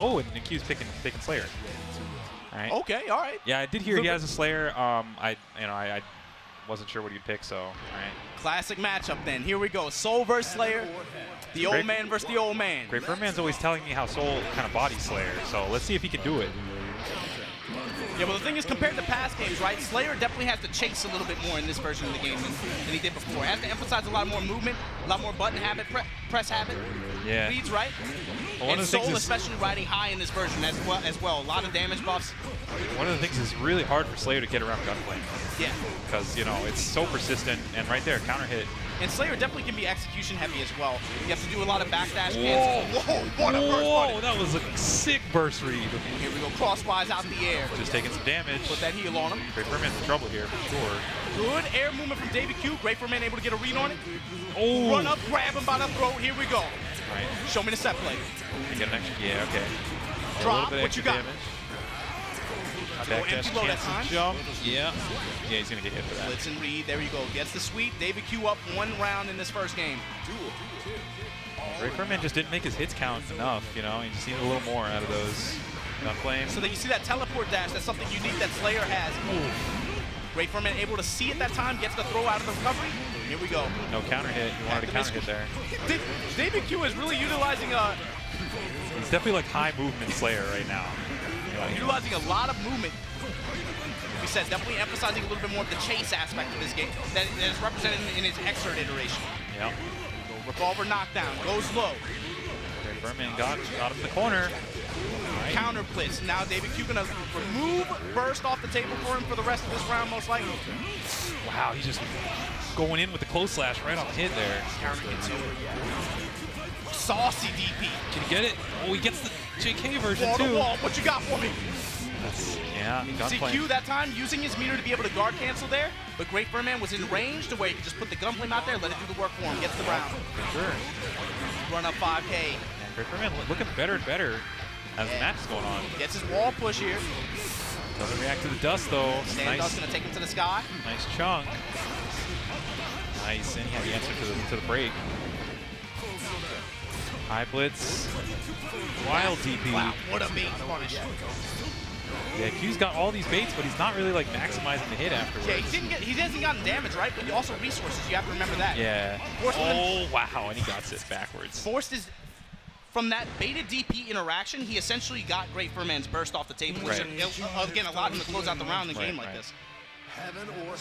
Oh, and Q's taking Slayer. All right. Okay, all right. Yeah, I did hear he has a Slayer. I wasn't sure what he'd pick, so all right. Classic matchup then. Here we go. Soul versus Slayer. The old man versus the old man. Great Furman's always telling me how Soul kind of bodies Slayer, so let's see if he can do it. Yeah, well, the thing is, compared to past games, right, Slayer definitely has to chase a little bit more in this version of the game than he did before. He has to emphasize a lot more movement, a lot more button habit, press habit, reads, right? Well, and Soul especially riding high in this version as well. A lot of damage buffs. One of the things is really hard for Slayer to get around Gunflame. Yeah. Because, you know, it's so persistent, and right there, counter hit. And Slayer definitely can be execution heavy as well. You have to do a lot of backdash cancels. Whoa, what a burst button. That was a sick burst read. And here we go, crosswise out in the air. Just taking some damage. Put that heal on him. Great Furman's in trouble here, for sure. Good air movement from David Q. Great Furman able to get a read on it. Oh. Run up, grab him by the throat. Here we go. Right. Show me the set play. Get an extra, yeah, okay. Drop, what you got? Damage. Empty low that time. Jump. Yeah. Yeah, he's going to get hit for that. Blitz and read. There you go. Gets the sweep. David Q up 1 round in this first game. Great Furman just didn't make his hits count enough, you know? He just needed a little more out of those Gunflame. So that you see that teleport dash, that's something unique that Slayer has. Great Furman able to see at that time, gets the throw out of the recovery. Here we go. No counter hit. You wanted a counter hit there. David Q is really utilizing He's definitely like high movement Slayer right now. Utilizing a lot of movement. We said definitely emphasizing a little bit more of the chase aspect of this game that is represented in his Xrd iteration. Yep. Revolver knockdown, goes low. Great Furman got him in the corner. Right. Counter blitz. Now David Q gonna remove burst off the table for him for the rest of this round, most likely. Wow, he's just going in with the close slash right on the hit there. Counter hit too. Saucy DP. Can he get it? Oh, he gets the JK version wall too. To wall. What you got for me? Yeah, See Q that time using his meter to be able to guard cancel there, but Great Furman was in range to where he could just put the Gunflame out there, let it do the work for him, gets the round. For sure. Run up 5K. And Great Furman looking better and better as the match is going on. Gets his wall push here. Doesn't react to the dust though. Stand dust gonna take him to the sky. Nice chunk. Nice, and he had the answer to the break. High blitz. Wild DP. Wow, what a bait punish. Yeah, Q's got all these baits, but he's not really like maximizing the hit afterwards. Yeah, he hasn't gotten damage, right? But also resources, you have to remember that. Yeah. Oh, wow, and he got this backwards. Forced his, from that baited DP interaction, he essentially got Great Furman's burst off the table, which again allowed him to close out the round in a game like this.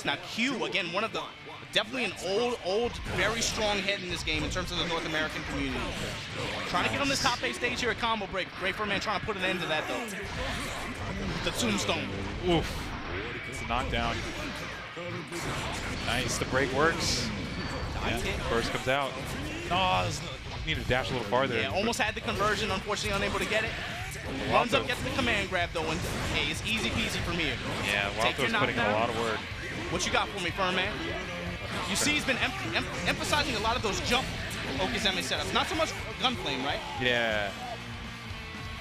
Now Q, again, one of the, definitely an old, very strong head in this game in terms of the North American community. Trying to get on this top 8 stage here at Combo Break. Great Furman trying to put an end to that though. The tombstone. Oof. It's a knockdown. Nice, the break works. Yeah, burst comes out. Oh, need to dash a little farther. Yeah, almost had the conversion, unfortunately unable to get it. Runs up, gets the command grab though, and hey, it's easy peasy from here. Yeah, Walto's putting in a lot of work. What you got for me, Furman? You see he's been emphasizing a lot of those jump Okizeme setups. Not so much Gunflame, right? Yeah.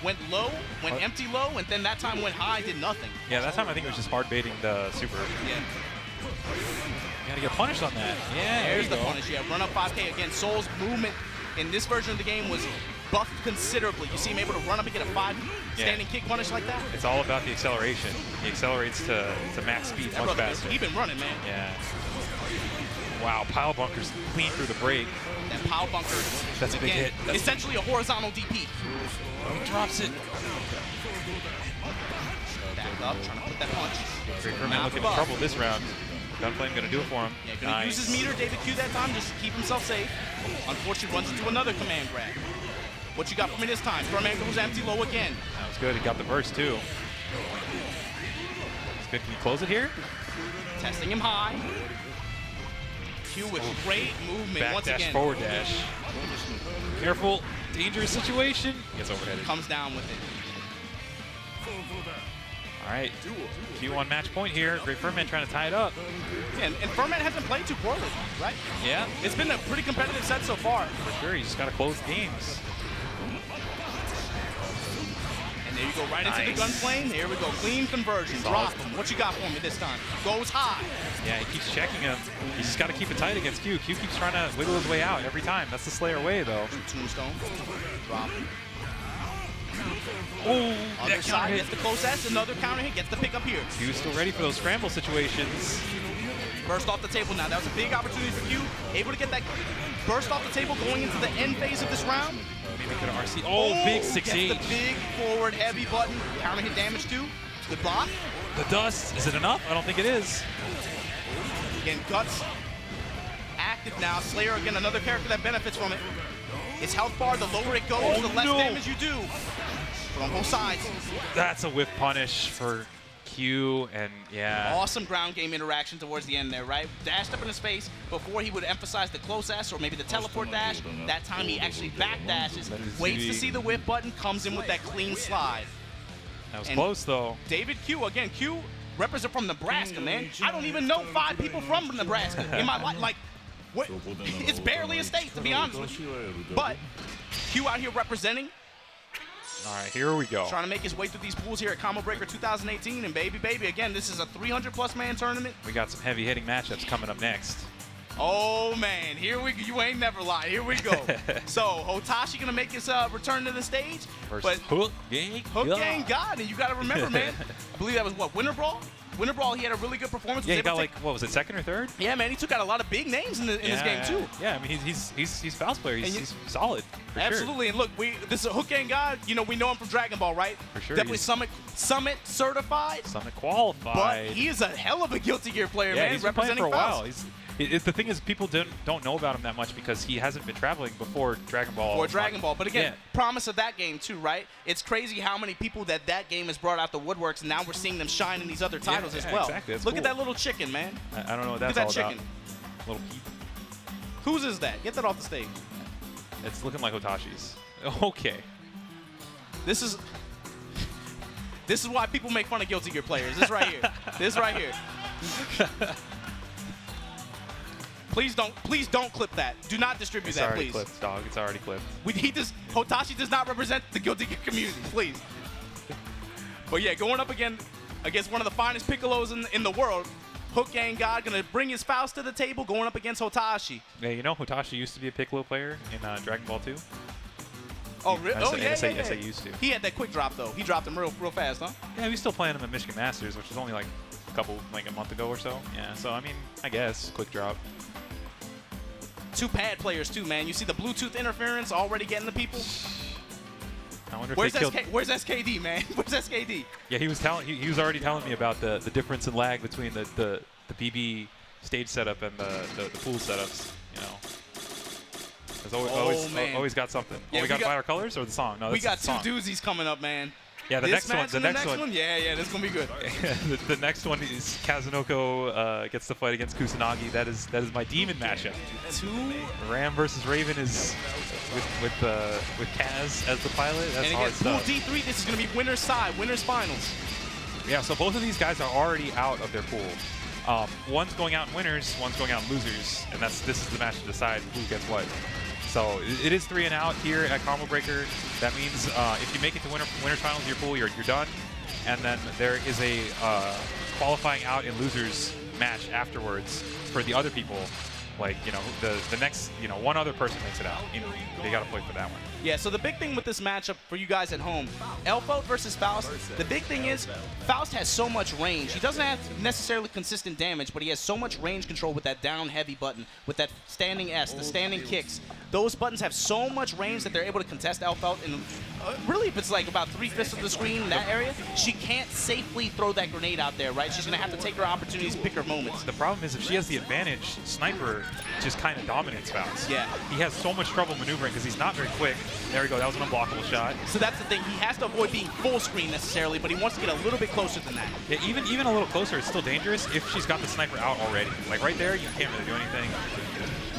Went low, went empty low, and then that time went high, did nothing. Yeah, that time I think it was just hard baiting the super. Yeah. You gotta get punished on that. Yeah, there's the punish. Yeah, run up 5K again. Soul's movement in this version of the game was buffed considerably. You see him able to run up and get a 5 standing kick punish like that? It's all about the acceleration. He accelerates to max speed much faster. He's been running, man. Yeah. Wow, pile bunkers clean through the break. That pile bunker. That's a big hit. That's essentially a horizontal DP. He drops it. Back up, trying to put that punch. Great Furman looking in trouble this round. Gunflame gonna do it for him. Yeah, gonna use his meter, David Q that time, just to keep himself safe. Unfortunately, runs into another command grab. What you got for me this time? Furman goes empty low again. That was good. He got the burst too. It's good. Can you close it here? Testing him high. Q with great movement back once dash, again. Forward dash. Careful. Dangerous situation. Gets overheaded. Comes down with it. All right. Q1 match point here. Great Furman trying to tie it up. Yeah, and Furman hasn't played too poorly, right? Yeah. It's been a pretty competitive set so far. For sure. You just got to close games. And there you go, right into the Gunflame. Here we go, clean conversion. Drop him. What you got for me this time? Goes high. Yeah, he keeps checking him. He's just got to keep it tight against Q. Q keeps trying to wiggle his way out every time. That's the Slayer way, though. Tombstone. Drop him. Oh, Other side gets the close S, another counter hit, gets the pick up here. Q's still ready for those scramble situations. Burst off the table now. That was a big opportunity for Q. Able to get that burst off the table going into the end phase of this round. Maybe get an RC. Oh, big 6H. Gets the big forward heavy button. Counter hit damage too. Good block. The dust. Is it enough? I don't think it is. Again, Guts active now. Slayer, again, another character that benefits from it. Its health bar, the lower it goes, the less damage you do. But on both sides. That's a whiff punish for Q, and yeah. Awesome ground game interaction towards the end there, right? Dashed up in his face before he would emphasize the close S or maybe the teleport dash. That time he actually back dashes, waits to see the whiff button, comes in with that clean slide. That was close though. David Q, again, Q represent from Nebraska, man. I don't even know 5 people from Nebraska in my life. Like, what? It's barely a state, to be honest with you. But Q out here representing. All right, here we go. Trying to make his way through these pools here at Combo Breaker 2018. And baby, again, this is a 300+ man tournament. We got some heavy hitting matchups coming up next. Oh man, here we go. You ain't never lied. Here we go. So Hotashi gonna make his return to the stage. Versus HookGangGod. And you gotta remember, man, I believe that was what, Winter Brawl? Winter Brawl, he had a really good performance. Yeah, he got like, what was it, 2nd or 3rd? Yeah, man, he took out a lot of big names in this game too. Yeah, I mean, he's Faust player. He's solid. For absolutely, sure. and look, this is HookGangGod. You know, we know him from Dragon Ball, right? For sure. Definitely Summit certified. Summit qualified. But he is a hell of a Guilty Gear player, man. He's been playing for a while. The thing is, people don't know about him that much because he hasn't been traveling before Dragon Ball. Before Dragon Ball. But again, promise of that game too, right? It's crazy how many people that game has brought out the woodworks, and now we're seeing them shine in these other titles as well. Exactly. That's Look cool. at that little chicken, man. I don't know what that's Look at all that chicken. about. Little peep. Whose is that? Get that off the stage. It's looking like Hotashi's. Okay. This is why people make fun of Guilty Gear players. This right here. This right here. Please don't clip that. Do not distribute that, please. It's already clipped, dog. It's already clipped. Hotashi does not represent the Guilty Gear community, please. But yeah, going up again against one of the finest Piccolos in the world, HookGangGod gonna bring his Faust to the table, going up against Hotashi. Yeah, you know Hotashi used to be a Piccolo player in Dragon Ball 2. Oh, really? Oh, yeah. Yes, I used to. He had that quick drop though. He dropped him real fast, huh? Yeah, we still playing him at Michigan Masters, which was only like a month ago or so. Yeah, so I mean, I guess quick drop. 2 pad players too, man. You see the Bluetooth interference already getting the people. I wonder if where's they where's SKD, man? Where's SKD? Yeah, he was already telling me about the difference in lag between the BB stage setup and the pool setups. You know, there's always got something. Yeah, we got Fire Colors or the song? No, we got 2 doozies coming up, man. Yeah, the next one. Yeah, this is gonna be good. the next one is Kazunoko gets to fight against Kusanagi. That is my demon matchup. 2 Ram versus Raven is with Kaz as the pilot. That's hard stuff. Pool D3. This is gonna be winner's side, winner's finals. Yeah, so both of these guys are already out of their pool. One's going out in winners, one's going out in losers, and this is the match to decide who gets what. So it is 3 and out here at Combo Breaker. That means if you make it to winners finals of your pool, you're done. And then there is a qualifying out in losers match afterwards for the other people. Like, you know, the next, you know, one other person makes it out. You know, they got to play for that one. Yeah, so the big thing with this matchup for you guys at home, Elfo versus Faust, the big thing is Faust has so much range. He doesn't have necessarily consistent damage, but he has so much range control with that down heavy button, with that standing S, the standing kicks. Those buttons have so much range that they're able to contest Elfo. And really, if it's like about 3/5 of the screen in that area, she can't safely throw that grenade out there, right? She's going to have to take her opportunities, pick her moments. The problem is if she has the advantage, Sniper just kind of dominates Faust. Yeah. He has so much trouble maneuvering because he's not very quick. There we go. That was an unblockable shot. So that's the thing. He has to avoid being full screen necessarily, but he wants to get a little bit closer than that. Yeah, even a little closer is still dangerous if she's got the Sniper out already. Like right there, you can't really do anything.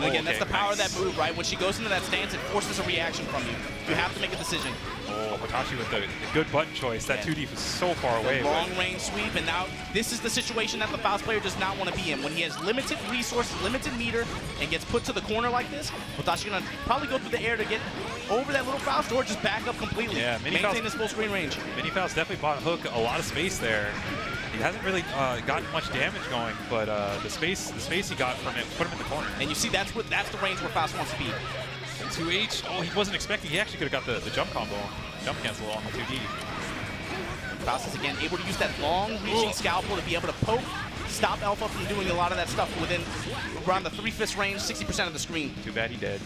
Again, that's the power of that move, right? When she goes into that stance, it forces a reaction from you. You have to make a decision. Oh, Hotashi with the good button choice. That 2D was so far away. Long range sweep, and now this is the situation that the Faust player does not want to be in. When he has limited resources, limited meter, and gets put to the corner like this, Hotashi gonna probably go through the air to get over that little Faust, or just back up completely. Yeah, maintain his full screen range. Mini Faust definitely bought Hook a lot of space there. He hasn't really gotten much damage going, but the space he got from it put him in the corner. And you see, that's the range where Faust wants to be. 2H. Oh, he wasn't expecting. He actually could have got the jump combo, jump cancel on the 2D. Faust is again able to use that long reaching scalpel to be able to poke, stop Alpha from doing a lot of that stuff within around the 3/5 range, 60% of the screen. Too bad he did.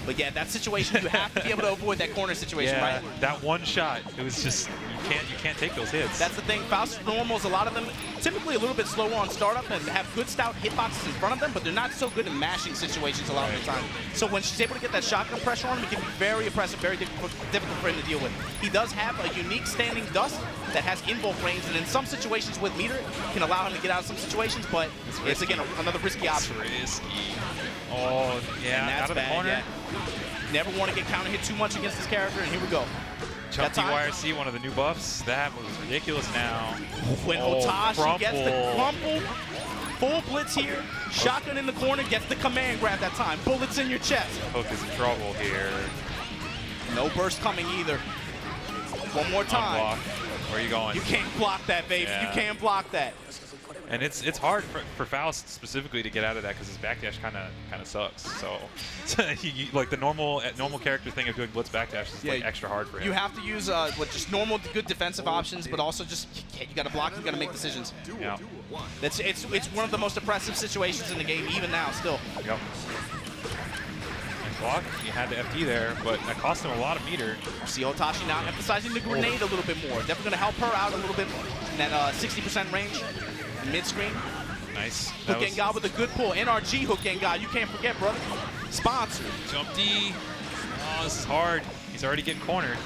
But yeah, that situation, you have to be able to avoid that corner situation, yeah, right? That one shot, it was just, you can't take those hits. That's the thing. Faust normals, a lot of them typically a little bit slower on startup and have good stout hitboxes in front of them, but they're not so good in mashing situations a lot of the time. So when she's able to get that shotgun pressure on him, it can be very oppressive, very difficult for him to deal with. He does have a unique standing dust that has invoke range, and in some situations with meter, can allow him to get out of some situations, but it's again another risky option. It's risky. Oh, yeah, out of the corner. Yeah. Never want to get counter hit too much against this character, and here we go. Chunky YRC, one of the new buffs. That was ridiculous now. When Hotashi gets the crumple, full blitz here, shotgun in the corner, gets the command grab that time. Bullets in your chest. Hook is in trouble here. No burst coming either. One more time. Unblock. Where are you going? You can't block that, baby. Yeah. You can't block that. And it's hard for Faust specifically to get out of that because his backdash kind of sucks. So like the normal character thing of doing blitz backdash is like extra hard for him. You have to use just normal good defensive options, but also just you got to block. You got to make decisions. Yeah. It's one of the most oppressive situations in the game even now still. Yep. Nice block. He had the FD there, but that cost him a lot of meter. See Hotashi now emphasizing the grenade a little bit more. Definitely going to help her out a little bit in that 60% range. Mid-screen. Nice. HookGangGod with a good pull. NRG HookGangGod. You can't forget, brother. Sponsor. Jump D. Oh, this is hard. He's already getting cornered.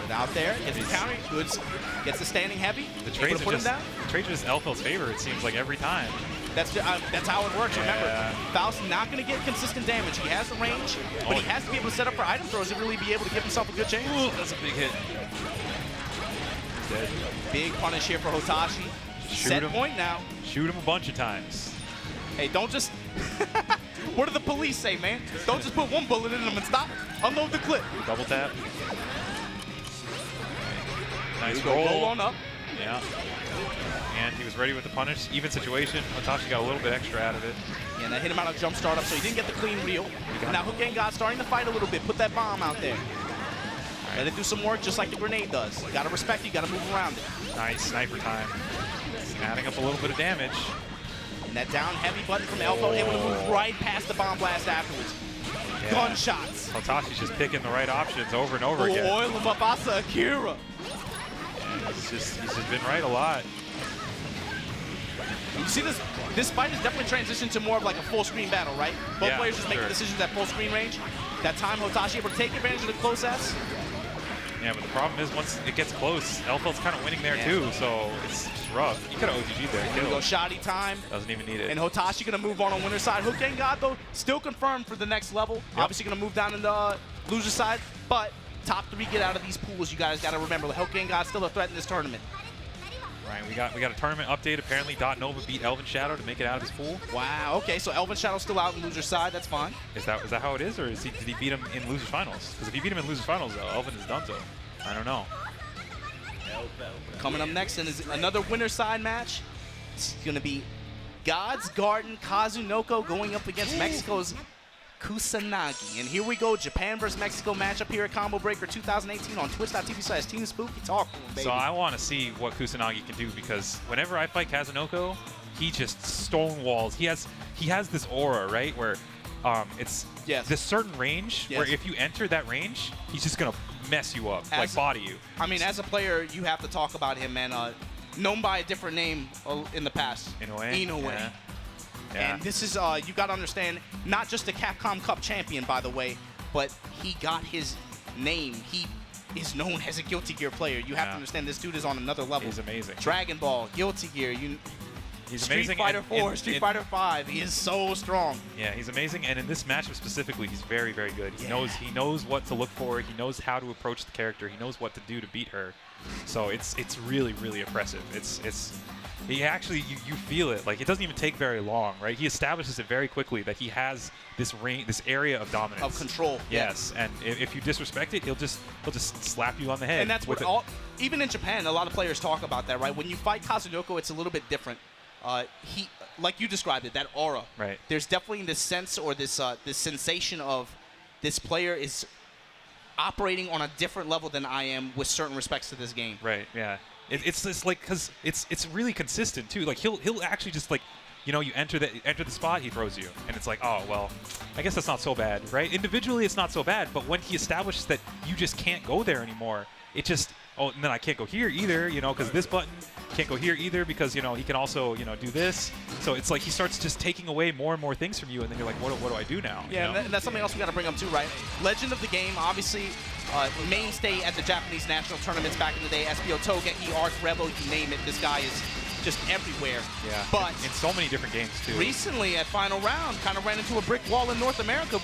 Out there. Gets the counter. Good. Gets the standing heavy. The trades are just Elfel's favor, it seems like, every time. That's how it works, remember. Faust not going to get consistent damage. He has the range, but he has to be able to set up for item throws to really be able to give himself a good chance. Ooh, that's a big hit. Dead. Big punish here for Hotashi. Set point now. Shoot him a bunch of times. Hey, don't just... What do the police say, man? Don't just put one bullet in him and stop. Unload the clip. Double tap. Nice roll. Roll on up. Yeah. And he was ready with the punish. Even situation. Hotashi got a little bit extra out of it. Yeah, and that hit him out of jump startup, so he didn't get the clean reel. Now HookGangGod starting to fight a little bit. Put that bomb out there. Let it do some work just like the grenade does. You gotta respect it, you gotta move around it. Nice sniper time. Adding up a little bit of damage. And that down heavy button from Elfo, able to move right past the bomb blast afterwards. Yeah. Gunshots. Hotashi's just picking the right options over and over again. Oil him up, Asa Akira. Yeah, he's just been right a lot. You see this fight has definitely transitioned to more of like a full screen battle, right? Both players just making decisions at full screen range. That time Hotashi able to take advantage of the close S. Yeah, but the problem is once it gets close, Elfel's kind of winning there too, so it's rough. He could have OGG'd there. Here we go, shoddy time. Doesn't even need it. And Hotashi gonna move on winner's side. HookGangGod though, still confirmed for the next level. Obviously gonna move down in the loser side, but top 3 get out of these pools. You guys gotta remember, HookGangGod's still a threat in this tournament. Right, we got a tournament update. Apparently, Nova beat Elven Shadow to make it out of his pool. Wow. Okay, so Elven Shadow's still out in loser's side. That's fine. Is that how it is, or did he beat him in losers finals? Because if he beat him in losers finals, though, Elven is done so. I don't know. Coming up next is another winner's side match. It's gonna be God's Garden Kazunoko going up against Mexico's Kusanagi. And here we go, Japan versus Mexico matchup here at Combo Breaker 2018 on twitch.tv/TeamSpooky. So I want to see what Kusanagi can do, because whenever I fight Kazunoko, he just stonewalls. He has this aura, right, where it's this certain range where if you enter that range, he's just gonna mess you up, like body you. I mean, as a player, you have to talk about him, man. Known by a different name in the past. Inoue. Yeah. And this is, you got to understand, not just the Capcom Cup champion, by the way, but he got his name. He is known as a Guilty Gear player. You have to understand, this dude is on another level. He's amazing. Dragon Ball, Guilty Gear, he's Street amazing. Fighter 4, Street Fighter 5. He is so strong. Yeah, he's amazing. And in this matchup specifically, he's very, very good. He knows what to look for. He knows how to approach the character. He knows what to do to beat her. So it's really, really impressive. He actually, you feel it. Like, it doesn't even take very long, right? He establishes it very quickly that he has this area of dominance. Of control. Yes, and if you disrespect it, he'll just slap you on the head. And that's what even in Japan, a lot of players talk about that, right? When you fight Kazunoko, it's a little bit different. he, like you described it, that aura. Right. There's definitely this sense or this this sensation of this player is operating on a different level than I am with certain respects to this game. Right. Yeah. It's just like because it's really consistent too. Like he'll actually just like, you know, you enter the spot, he throws you, and it's like, oh well, I guess that's not so bad, right? Individually, it's not so bad, but when he establishes that you just can't go there anymore, it just, oh, and then I can't go here either, you know, because this button can't go here either because, you know, he can also, you know, do this. So it's like he starts just taking away more and more things from you, and then you're like, what do I do now? Yeah, you know? and that's something else we got to bring up too, right? Legend of the game, obviously, mainstay at the Japanese national tournaments back in the day. SBO Togeki, Arc, Revo, you name it. This guy is just everywhere. Yeah, but in so many different games too. Recently at Final Round, kind of ran into a brick wall in North America.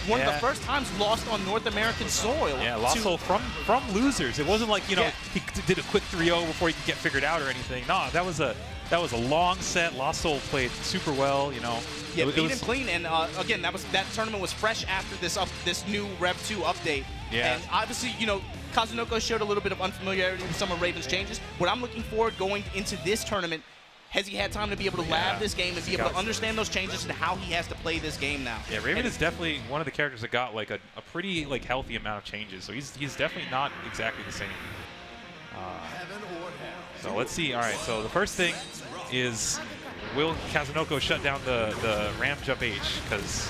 One of the first times lost on North American soil. Yeah, lost from losers. It wasn't like, you know, he did a quick 3-0 before he could get figured out or anything. No, that was a long set. Lost Soul played super well, you know. Yeah, beat him clean, and again, that tournament was fresh after this new Rev2 update. Yeah. And obviously, you know, Kazunoko showed a little bit of unfamiliarity with some of Raven's changes. What I'm looking forward going into this tournament, has he had time to be able to lab this game and be able to understand those changes and how he has to play this game now? Yeah, Raven is definitely one of the characters that got like a pretty like healthy amount of changes. So he's definitely not exactly the same. So let's see. All right. So the first thing is, will Kazunoko shut down the ram jump H? Because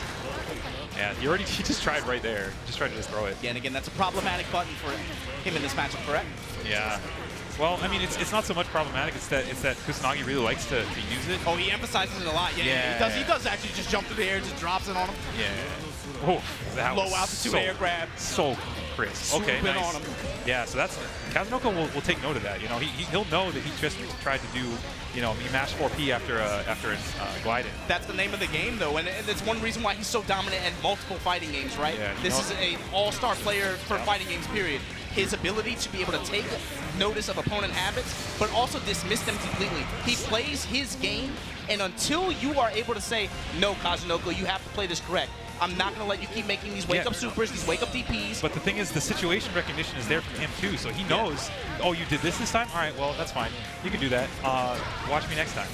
yeah, he just tried right there. Just tried to just throw it. Yeah, and again, that's a problematic button for him in this matchup, correct? Yeah. Well, I mean, it's not so much problematic. It's that Kusanagi really likes to use it. Oh, he emphasizes it a lot. Yeah, he does actually just jump through the air, just drops it on him. Yeah. Oh, that low was altitude air grab. So crisp. Okay, nice. On him. Yeah, so that's Kazunoko will take note of that. You know, he'll know that he just tried to do, you know, he mashed 4P after gliding. That's the name of the game, though, and it's one reason why he's so dominant at multiple fighting games, right? Yeah, this is an all-star player for fighting games, period. His ability to be able to take notice of opponent habits, but also dismiss them completely. He plays his game, and until you are able to say, no, Kazunoko, you have to play this correct. I'm not going to let you keep making these wake-up supers, these wake-up DPs. But the thing is, the situation recognition is there from him, too, so he knows, oh, you did this time? All right, well, that's fine. You can do that. Watch me next time.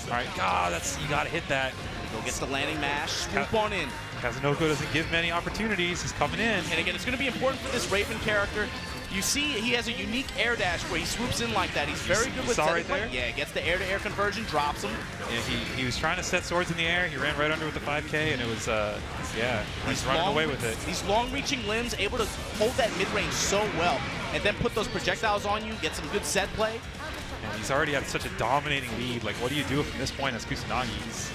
All right, you got to hit that. Go gets the landing mash, swoop on in. Kazunoko doesn't give many opportunities. He's coming in. And again, it's going to be important for this Raven character. You see, he has a unique air dash where he swoops in like that. He's very good with right there? Yeah, gets the air-to-air conversion, drops him. Yeah, he was trying to set swords in the air. He ran right under with the 5K, and it was, he's running away with it. These long-reaching limbs, able to hold that mid-range so well, and then put those projectiles on you, get some good set play. And he's already had such a dominating lead. Like, what do you do from this point as Kusanagi?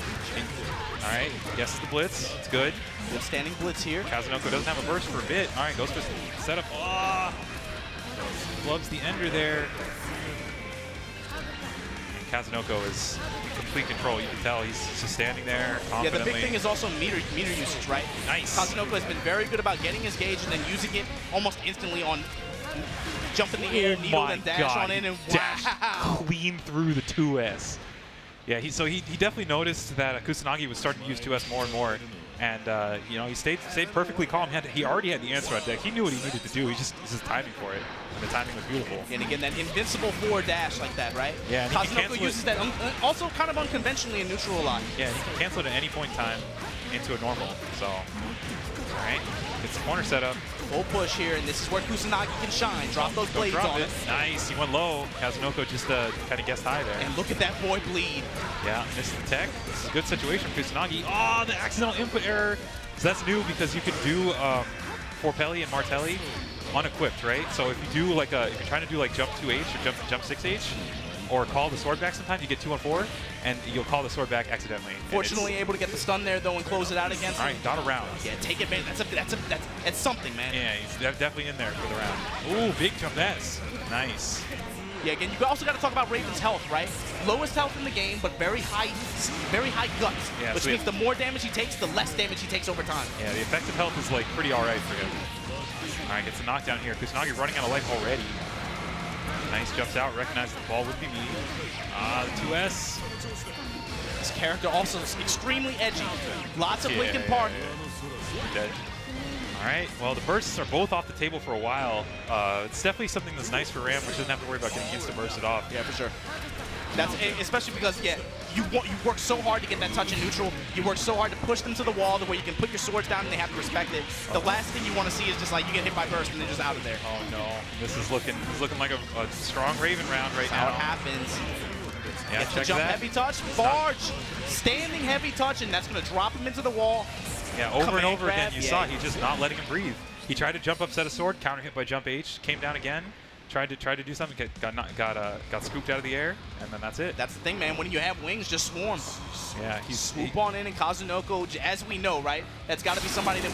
All right, guesses the blitz. It's good. Good standing blitz here. Kazunoko doesn't have a burst for a bit. All right, goes for setup. Oh! Gloves the ender there. And Kazunoko is in complete control. You can tell he's just standing there confidently. Yeah, the big thing is also meter usage, right? Nice. Kazunoko has been very good about getting his gauge and then using it almost instantly on jump in the air, needle, and dash on in, and wow. Clean through the 2S. Yeah, so he definitely noticed that Kusanagi was starting to use 2S more and more. And, you know, he stayed perfectly calm. He already had the answer on deck. He knew what he needed to do. He just timing for it. And the timing was beautiful. And again, that invincible forward dash like that, right? Yeah. Kazunoko uses that also kind of unconventionally in neutral a lot. Yeah, he can cancel it at any point in time into a normal. So, all right. Gets the corner set up. Full push here, and this is where Kusanagi can shine. Drop those blades on it. Nice. He went low. Kazunoko just kind of guessed high there. And look at that boy bleed. Yeah, missed the tech. This is a good situation for Kusanagi. Oh, the accidental input error. So that's new because you could do Forpelli and Martelli unequipped, right? So if you do like if you're trying to do like jump 2H or jump 6H, or call the sword back sometimes, you get 2-on-4, and you'll call the sword back accidentally. Fortunately, able to get the stun there, though, and close it out against him. All right, dot around. Yeah, take advantage. That's something, man. Yeah, he's definitely in there for the round. Ooh, big jump S. Nice. Yeah, again, you also got to talk about Raven's health, right? Lowest health in the game, but very high guts, yeah, which means the more damage he takes, the less damage he takes over time. Yeah, the effective health is like pretty all right for him. All right, gets a knockdown here. Kusanagi running out of life already. Nice, jumps out, recognizes the ball would be me. The 2S. This character also is extremely edgy. Lots of Linkin Park. Dead. All right, well, the bursts are both off the table for a while. It's definitely something that's nice for Ram, which doesn't have to worry about getting insta-bursted off. Yeah, for sure. That's especially because, yeah, you work so hard to get that touch in neutral. You work so hard to push them to the wall to where you can put your swords down and they have to respect it. The last thing you want to see is just like you get hit by burst and they're just out of there. Oh no, this is looking like a strong Raven round right now. That's how it happens. Yeah, Gets the check jump that. heavy touch, barge, standing heavy touch, and that's going to drop him into the wall. Yeah, over and Command over again, grab, you saw he's just not letting him breathe. He tried to jump up, set a sword, counter hit by jump H, came down again, tried to do something, got scooped out of the air, and then that's it. That's the thing, man. When you have wings, just swarm. Yeah, Swoop on in, and Kazunoko, as we know, right? That's got to be somebody that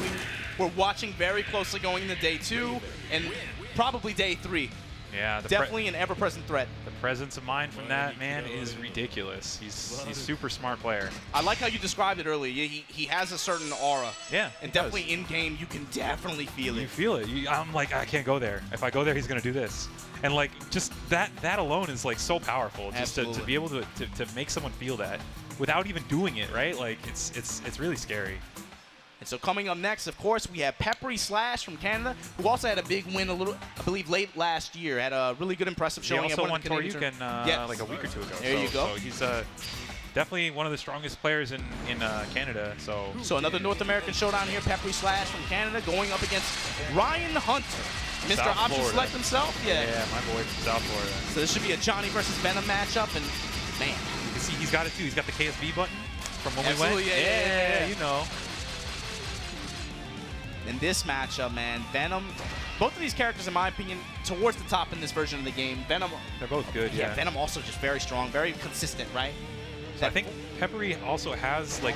we're watching very closely going into day 2 and probably day 3. Yeah, definitely an ever-present threat. The presence of mind from that man is ridiculous. He's super smart player. I like how you described it earlier. He has a certain aura. Yeah, and definitely in game, you can definitely feel it. You feel it. I'm like, I can't go there. If I go there, he's gonna do this. And like, just that alone is like so powerful. Just to be able to make someone feel that without even doing it, right? Like it's really scary. And so coming up next, of course, we have Peppy Slash from Canada, who also had a big win I believe, late last year. Had a really good impressive showing. He also won Toryuken like a week or two ago. There you go. So he's definitely one of the strongest players in Canada. So another North American showdown here. Peppy Slash from Canada going up against Ryan Hunter, Mr. South Option Florida. Select himself. Yeah, my boy from South Florida. So this should be a Johnny versus Venom matchup, and man, you can see he's got it too. He's got the KSB button from when we went. Yeah, you know. In this matchup, man, Venom, both of these characters, in my opinion, towards the top in this version of the game. Venom, they're both good. Yeah, Venom also just very strong, very consistent, right? So I think Peppy also has like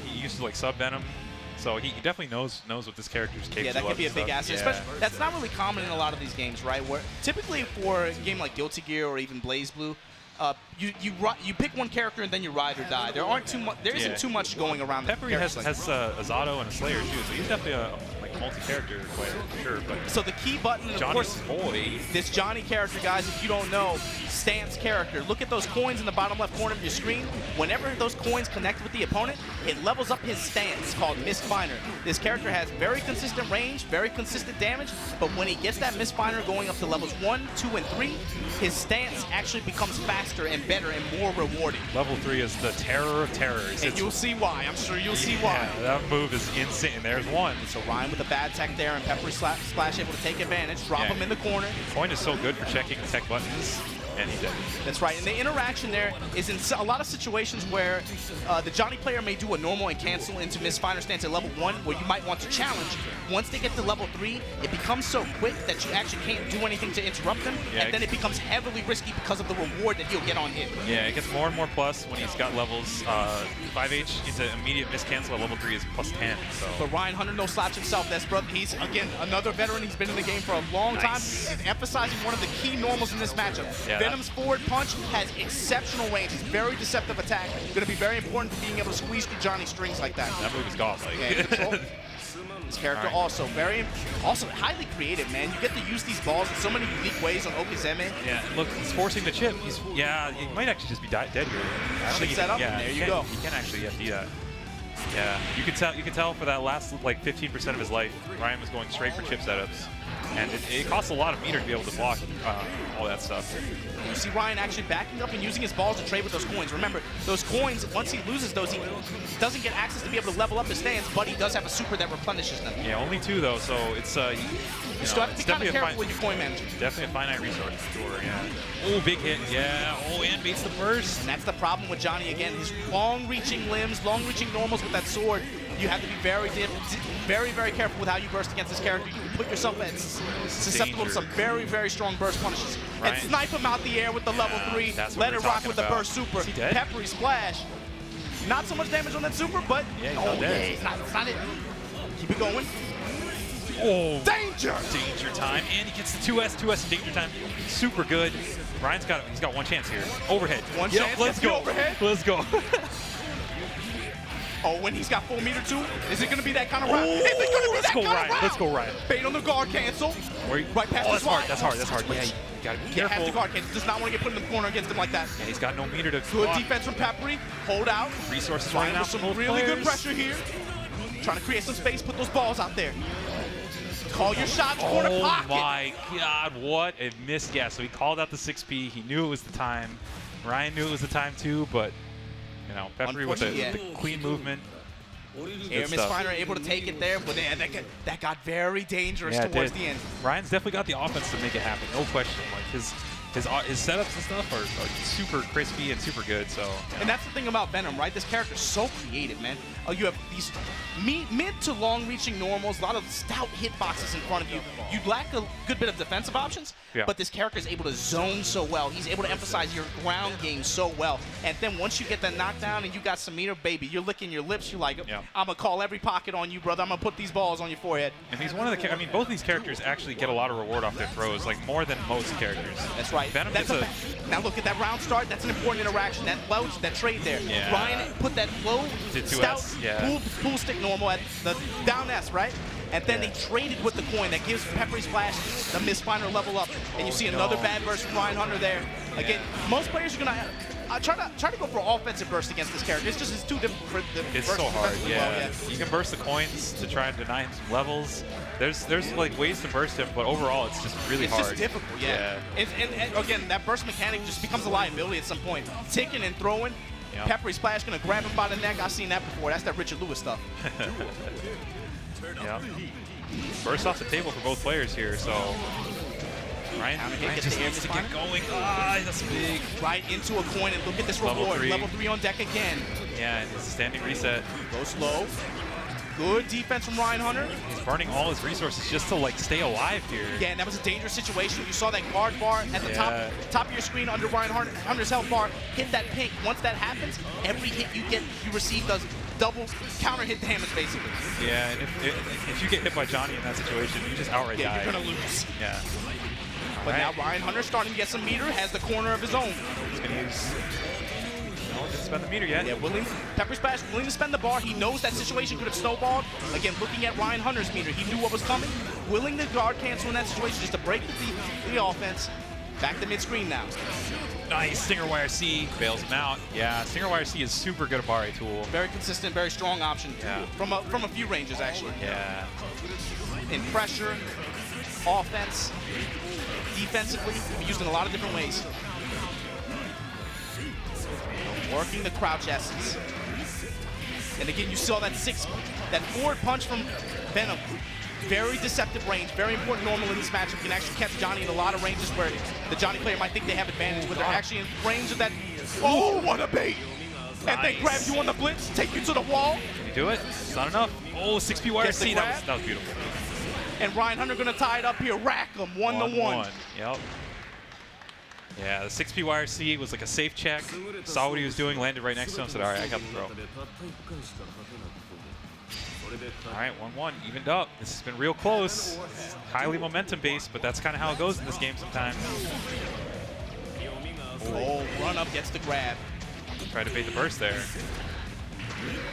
he used to like sub Venom, so he definitely knows what this character is capable of. Yeah, that could be a big asset. Especially that's not really common in a lot of these games, right? Where typically for a game like Guilty Gear or even BlazBlue, you pick one character and then you ride or die. There isn't too much going around. Peppy has a Zato and a Slayer too, so he's definitely a multi-character player for sure. But so the key button, and of course, this Johnny character, guys, if you don't know, stance character. Look at those coins in the bottom left corner of your screen. Whenever those coins connect with the opponent, it levels up his stance, called Misfinder. This character has very consistent range, very consistent damage, but when he gets that Misfinder going up to levels 1, 2, and 3, his stance actually becomes faster and better and more rewarding. Level 3 is the terror of terrors. And you'll see why. I'm sure you'll see why. That move is insane. There's one. So Ryan with a bad tech there, and Peppy Slash able to take advantage, drop him in the corner. Coin is so good for checking tech buttons, and he did. That's right, and the interaction there is in a lot of situations where the Johnny player may do a normal and cancel into Misfinder stance at level 1, where you might want to challenge. Once they get to level 3, it becomes so quick that you actually can't do anything to interrupt them, and then it becomes heavily risky because of the reward that he'll get on hit. Yeah, it gets more and more plus when he's got levels 5H into immediate miscancel at level 3 is plus 10. So. But Ryan Hunter no slouch himself. That's brother. He's again another veteran. He's been in the game for a long time, and emphasizing one of the key normals in this matchup. Yeah, Venom's forward punch has exceptional range. It's very deceptive attack. Going to be very important for being able to squeeze through Johnny strings like that. That move is godlike. Yeah, this character also highly creative, man. You get to use these balls in so many unique ways on Okazeme. Yeah, look, he's forcing the chip. He might actually just be dead here. Set up, and there you go. He can actually do that. Yeah, you could tell for that last like 15% of his life, Ryan was going straight for chip setups. And it costs a lot of meter to be able to block all that stuff. You see Ryan actually backing up and using his balls to trade with those coins. Remember, those coins, once he loses those, he doesn't get access to be able to level up his stance, but he does have a super that replenishes them. Yeah, only 2 though, so it's you still have to be kind of careful with your coin management. Definitely a finite resource, for sure, yeah. Oh, big hit, yeah. Oh, and beats the burst. And that's the problem with Johnny again. His long-reaching limbs, long-reaching normals with that sword. You have to be very, very careful with how you burst against this character. You can put yourself susceptible to some very, very strong burst punishes. And snipe him out the air with the level 3. Let it rock with the burst super. Peppy Splash. Not so much damage on that super, but it's not it. Keep it going. Oh, danger! Danger time, and he gets the 2S danger time. Super good. Ryan's he's got one chance here. Overhead. One chance. Let's go. Overhead. Let's go. Oh, when he's got full meter too? Is it going to be that kind of round? Is it going to be that kind of round? Let's go, Ryan. Bait on the guard cancel. Right past the slide. That's hard. Yeah, you got to be careful. Has the guard cancel. Does not want to get put in the corner against him like that. Yeah, he's got no meter to Good block. defense from Peppy. Hold out. Resources running out. Some really good pressure here. Trying to create some space, put those balls out there. Call your shots, corner pocket. Oh my God, what a miss. Yeah, so he called out the 6P. He knew it was the time. Ryan knew it was the time too, but, you know, Peppy with the clean movement. Air misfire able to take it there, but that got very dangerous towards the end. Ryan's definitely got the offense to make it happen, no question. Like his setups and stuff are super crispy and super good. So. Yeah. And that's the thing about Venom, right? This character's so creative, man. You have these mid to long-reaching normals, a lot of stout hitboxes in front of you. You lack a good bit of defensive options, but this character is able to zone so well. He's able to emphasize your ground game so well. And then once you get that knockdown and you got some meter, baby, you're licking your lips. You're like, I'm going to call every pocket on you, brother. I'm going to put these balls on your forehead. And he's one of the, I mean, both of these characters actually get a lot of reward off their throws, like more than most characters. That's right. Venom now look at that round start. That's an important interaction. That low, that trade there. Yeah. Ryan put that low, stout, pool stick normal at the down S, right? And then they traded with the coin that gives Peppy Splash the misfinder level up. And you see another bad burst from Ryan Hunter there. Again, most players are going to try to go for offensive burst against this character. It's just it's too difficult for the It's so hard, You can burst the coins to try and deny him some levels. There's like ways to burst him, but overall it's just really hard. It's just difficult, And again, that burst mechanic just becomes a liability at some point. Ticking and throwing. Peppy Splash gonna grab him by the neck. I've seen that before. That's that Richard Lewis stuff. Burst off the table for both players here, so Ryan just needs to get going. Ah, that's big. Right into a coin, and look at this reward. Level 3 on deck again. Yeah, and it's a standing reset. Goes low. Good defense from Ryan Hunter. He's burning all his resources just to like stay alive here. Yeah, and that was a dangerous situation. You saw that guard bar at the top of your screen under Ryan Hunter's health bar. Hit that pink. Once that happens, every hit you receive does double counter hit damage, basically. Yeah, and if you get hit by Johnny in that situation, you just outright die. You're gonna lose. Yeah. But now Ryan Hunter's starting to get some meter, has the corner of his own. He's gonna use. No, didn't spend the meter yet. Yeah, Peppy Splash willing to spend the bar. He knows that situation could have snowballed. Again, looking at Ryan Hunter's meter, he knew what was coming. Willing to guard cancel in that situation just to break the offense. Back to mid-screen now. Nice, Stinger Wire C bails him out. Yeah, Stinger Wire C is super good Abari tool. Very consistent, very strong option. Yeah. From a few ranges, actually. Yeah. In pressure, offense, defensively, can be used in a lot of different ways. Working the crouch S's. And again, you saw that forward punch from Venom. Very deceptive range, very important normal in this matchup. You can actually catch Johnny in a lot of ranges where the Johnny player might think they have advantage, but they're actually in range of that. Oh, what a bait! Nice. And they grab you on the blitz, take you to the wall. Can you do it? It's not enough. Oh, 6P wire C, that was beautiful. And Ryan Hunter gonna tie it up here, rack him, 1-1. Yep. Yeah, the 6P wire C was like a safe check. Saw what he was doing, landed right next to him, said, all right, I got the throw. All right, 1-1, evened up. This has been real close. It's highly momentum-based, but that's kind of how it goes in this game sometimes. Oh, run up gets the grab. Try to bait the burst there.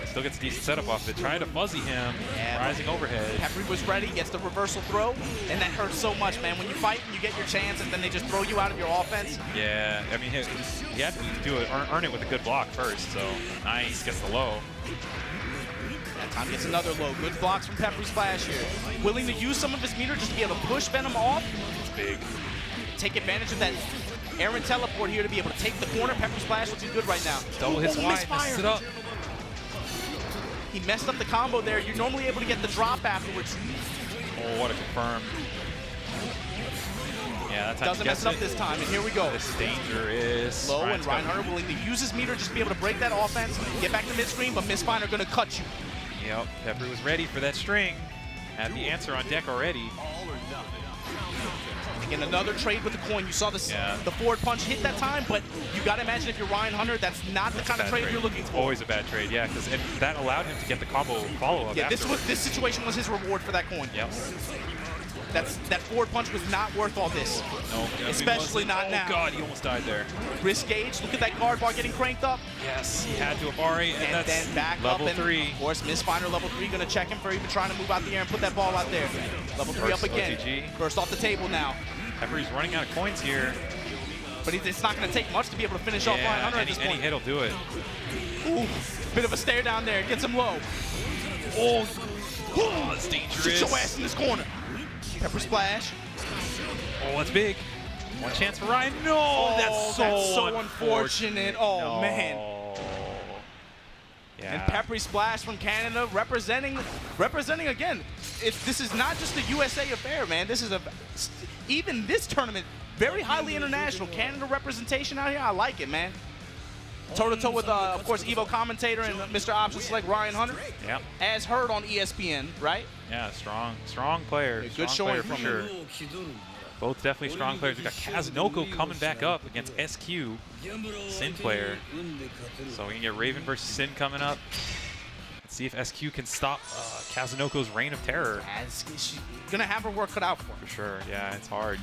Still gets a decent setup off it. Trying to fuzzy him, rising overhead. Peppy was ready, gets the reversal throw, and that hurts so much, man. When you fight and you get your chance, and then they just throw you out of your offense. Yeah, I mean, he had to do it, earn it with a good block first, so nice, gets the low. That time gets another low. Good blocks from Peppy Splash here. Willing to use some of his meter just to be able to push Venom off. It's big. Take advantage of that Aaron teleport here to be able to take the corner. Peppy Splash looking good right now. Double hits wide, messes it up. He messed up the combo there. You're normally able to get the drop afterwards. Oh, what a confirm. Yeah, that time doesn't mess it up this time, and here we go. This is dangerous. Low, and Ryan Hunter willing to use his meter just to be able to break that offense, get back to mid-screen, but Misfine are going to cut you. Yep, Peppy was ready for that string. Had the answer on deck already. Again, another trade with the coin. You saw the forward punch hit that time, but you got to imagine if you're Ryan Hunter, that's not the kind of trade you're looking for. Always a bad trade, yeah, because that allowed him to get the combo follow-up. Yeah, this situation was his reward for that coin. Yep. That forward punch was not worth all this. No, especially not now. Oh God, he almost died there. Wrist gauge. Look at that guard bar getting cranked up. Yes, he had to Abari, and that's then back level up. 3. Of course, Misfinder level 3 gonna check him for even trying to move out the air and put that ball out there. Level 3 up again. OTG. Burst off the table now. Peppy's running out of coins here. But it's not gonna take much to be able to finish off Ryan Hunter at this point. Any hit will do it. Ooh, bit of a stare down there. Gets him low. Oh, that's dangerous. Sit your ass in this corner. Pepper splash. Oh, that's big. One chance for Ryan. No, that's so unfortunate. Oh, no. man. Yeah. And Peppy splash from Canada, representing again. This is not just a USA affair, man. This is even this tournament, very highly international. Canada representation out here. I like it, man. Toe-to-toe with, of course, Evo commentator and Mr. Option Select Ryan Hunter. Yep. As heard on ESPN, right? Yeah, strong player. Good showing from sure. Both definitely strong players. We got Kazunoko coming back up against SQ, Sin player. So we can get Raven versus Sin coming up. Let's see if SQ can stop Kazunoko's reign of terror. She's gonna have her work cut out for her. For sure, yeah, it's hard.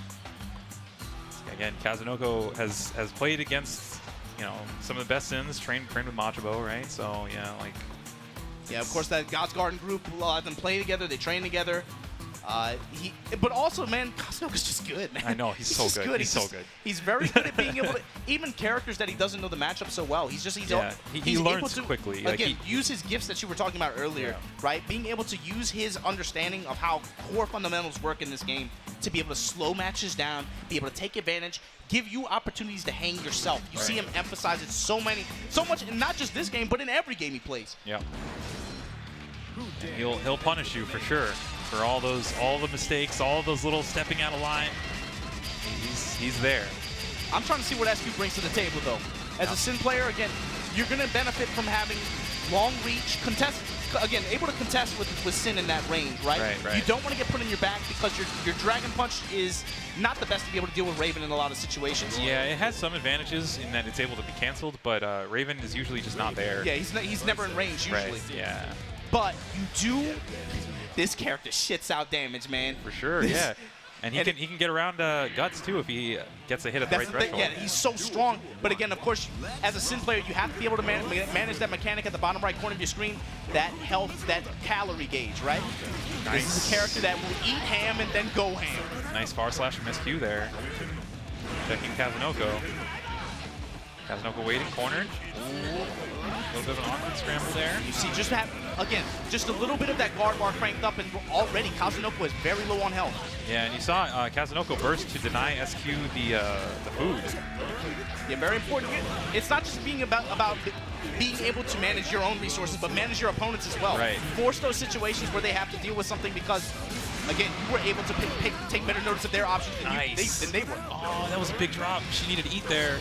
Again, Kazunoko has played against, you know, some of the best Sins, trained with Machibo, right? So yeah, like. Yeah, of course that God's Garden group, a lot of them play together, they train together. But also, man, Kazunoko's just good, man. I know, he's so good. He's so good. He's very good at being able to, even characters that he doesn't know the matchup so well, he learns able to, quickly. Again, use his gifts that you were talking about earlier, right? Being able to use his understanding of how core fundamentals work in this game to be able to slow matches down, be able to take advantage, give you opportunities to hang yourself. You see him emphasize it so much, in not just this game, but in every game he plays. Yeah. He'll punish you for sure. For all the mistakes, all those little stepping out of line, he's there. I'm trying to see what SQ brings to the table, though. As a Sin player, again, you're going to benefit from having long reach, able to contest with Sin in that range, right? Right. You don't want to get put in your back because your Dragon Punch is not the best to be able to deal with Raven in a lot of situations. Yeah, it has some advantages in that it's able to be canceled, but Raven is usually just not there. Yeah, he's never in range usually. Right, yeah. But you do. This character shits out damage, man. For sure, yeah. And he can get around Guts too if he gets a hit at the right threshold. Yeah, he's so strong. But again, of course, as a Sin player, you have to be able to manage that mechanic at the bottom right corner of your screen, that health, that calorie gauge, right? Nice. This is a character that will eat ham and then go ham. Nice far slash from SQ there. Checking Kazunoko. Kazunoko waiting, cornered. Ooh. A little bit of an awkward scramble there. You see, just a little bit of that guard bar cranked up, and already Kazunoko is very low on health. Yeah, and you saw Kazunoko burst to deny SQ the food. Yeah, very important. It's not just being about being able to manage your own resources, but manage your opponents as well. Right. Force those situations where they have to deal with something because, again, you were able to take better notice of their options than they were. Oh, that was a big drop. She needed to eat there.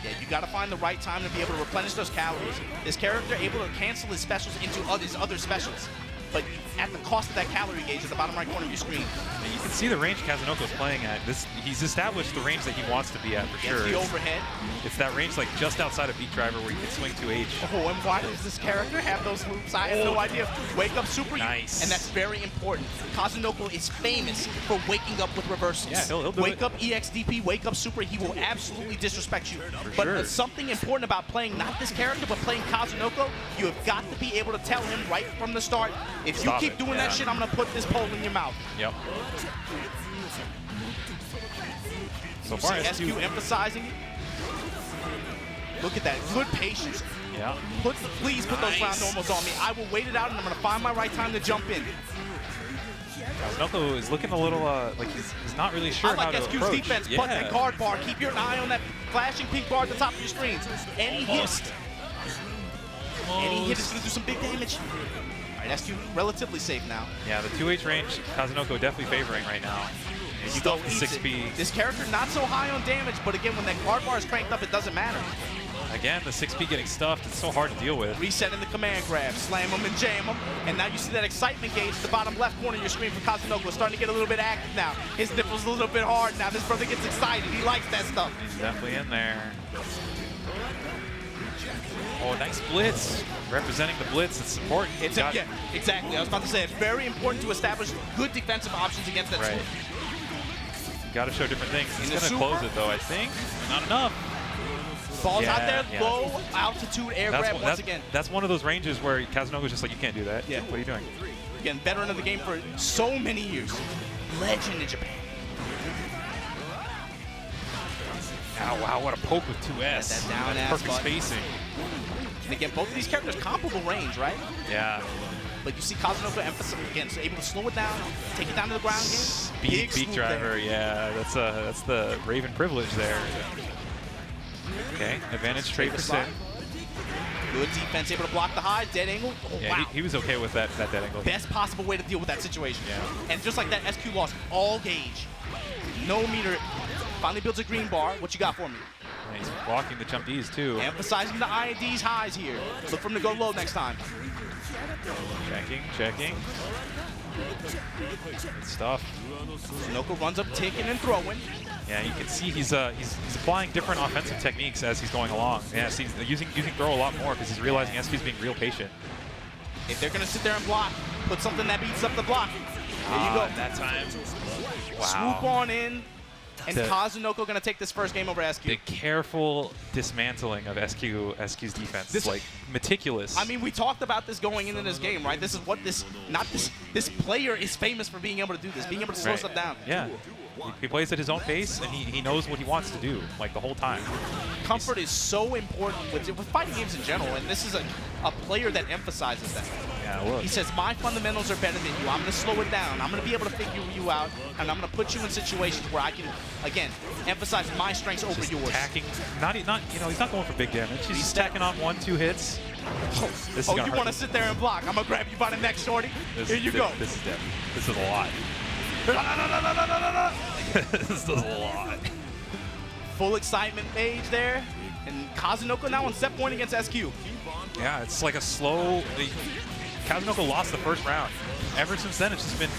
Yeah, you got to find the right time to be able to replenish those calories. This character able to cancel his specials into his other specials, but at the cost of that calorie gauge at the bottom right corner of your screen. And you can see the range Kazunoko's playing at. He's established the range that he wants to be at for sure. The overhead. It's that range like just outside of Beat Driver where you can swing 2H. Oh, and why does this character have those loops? I have no idea. Wake up super. Nice. And that's very important. Kazunoko is famous for waking up with reversals. Yeah, he'll do Wake up EXDP, wake up super. He will absolutely disrespect you. But something important about playing not this character, but playing Kazunoko, you have got to be able to tell him right from the start, if you keep doing that shit, I'm going to put this pole in your mouth. Yep. So far, SQ emphasizing it. Look at that. Good patience. Yeah. Please put those ground normals on me. I will wait it out, and I'm going to find my right time to jump in. Kazunoko is looking a little like he's not really sure how to approach. I like SQ's defense, but that guard bar, keep your eye on that flashing pink bar at the top of your screens. Any hit. Any hit is going to do some big damage. All right, SQ relatively safe now. Yeah, the 2H range, Kazunoko definitely favoring right now. You go for 6P. This character not so high on damage, but again, when that guard bar is cranked up, it doesn't matter. Again, the 6P getting stuffed, it's so hard to deal with. Resetting the command grab, slam him and jam him, and now you see that excitement gauge at the bottom left corner of your screen for Kazunoko. Starting to get a little bit active now. His nipple's a little bit hard now. This brother gets excited. He likes that stuff. He's definitely in there. Oh, nice blitz. Representing the blitz, it's important. Yeah, exactly. I was about to say, it's very important to establish good defensive options against that super. Got to show different things. He's going to close it, though, I think. Not enough. Balls out there, low altitude air grab once again. That's one of those ranges where Kazunoko's just like, you can't do that. Yeah. What are you doing? Again, veteran of the game for so many years. Legend in Japan. Oh, wow, what a poke with 2S. That down ass perfect spacing. And again, both of these characters comparable range, right? Yeah. But you see Kazunoko emphasize again, so able to slow it down, take it down to the ground game. Beat driver, there. yeah, that's the Raven privilege there. Okay, advantage trade for Sin. Good defense, able to block the high, dead angle. Oh, yeah, wow. he was okay with that dead angle. Best possible way to deal with that situation. Yeah. And just like that, SQ lost all gauge. No meter. Finally builds a green bar. What you got for me? And he's blocking the jump Ds too. Emphasizing the IND's highs here. Look for him to go low next time. Checking. Good stuff. Kazunoko runs up, taking and throwing. Yeah, you can see he's applying different offensive techniques as he's going along. Yeah, see, he's using throw a lot more because he's realizing SQ's being real patient. If they're gonna sit there and block, put something that beats up the block. There you go. That time. Wow. Swoop on in, and Kazunoko gonna take this first game over SQ. The careful dismantling of SQ's defense. This, like, meticulous. I mean, we talked about this going into this game, right? This is what this player is famous for, being able to do this, being able to slow stuff down. Yeah. He plays at his own pace, and he knows what he wants to do, like, the whole time. Comfort is so important with fighting games in general, and this is a player that emphasizes that. Yeah, look. He says, my fundamentals are better than you. I'm going to slow it down. I'm going to be able to figure you out, and I'm going to put you in situations where I can, again, emphasize my strengths over yours. Attacking, he's not going for big damage. He's stacking on 1-2 hits. Oh, you want to sit there and block? I'm going to grab you by the neck, shorty. Here you go. This is deadly. This is a lot. This is a lot. Full excitement phase there, and Kazunoko now on set point against SQ. Yeah, it's like a slow. Kazunoko lost the first round. Ever since then, it's just been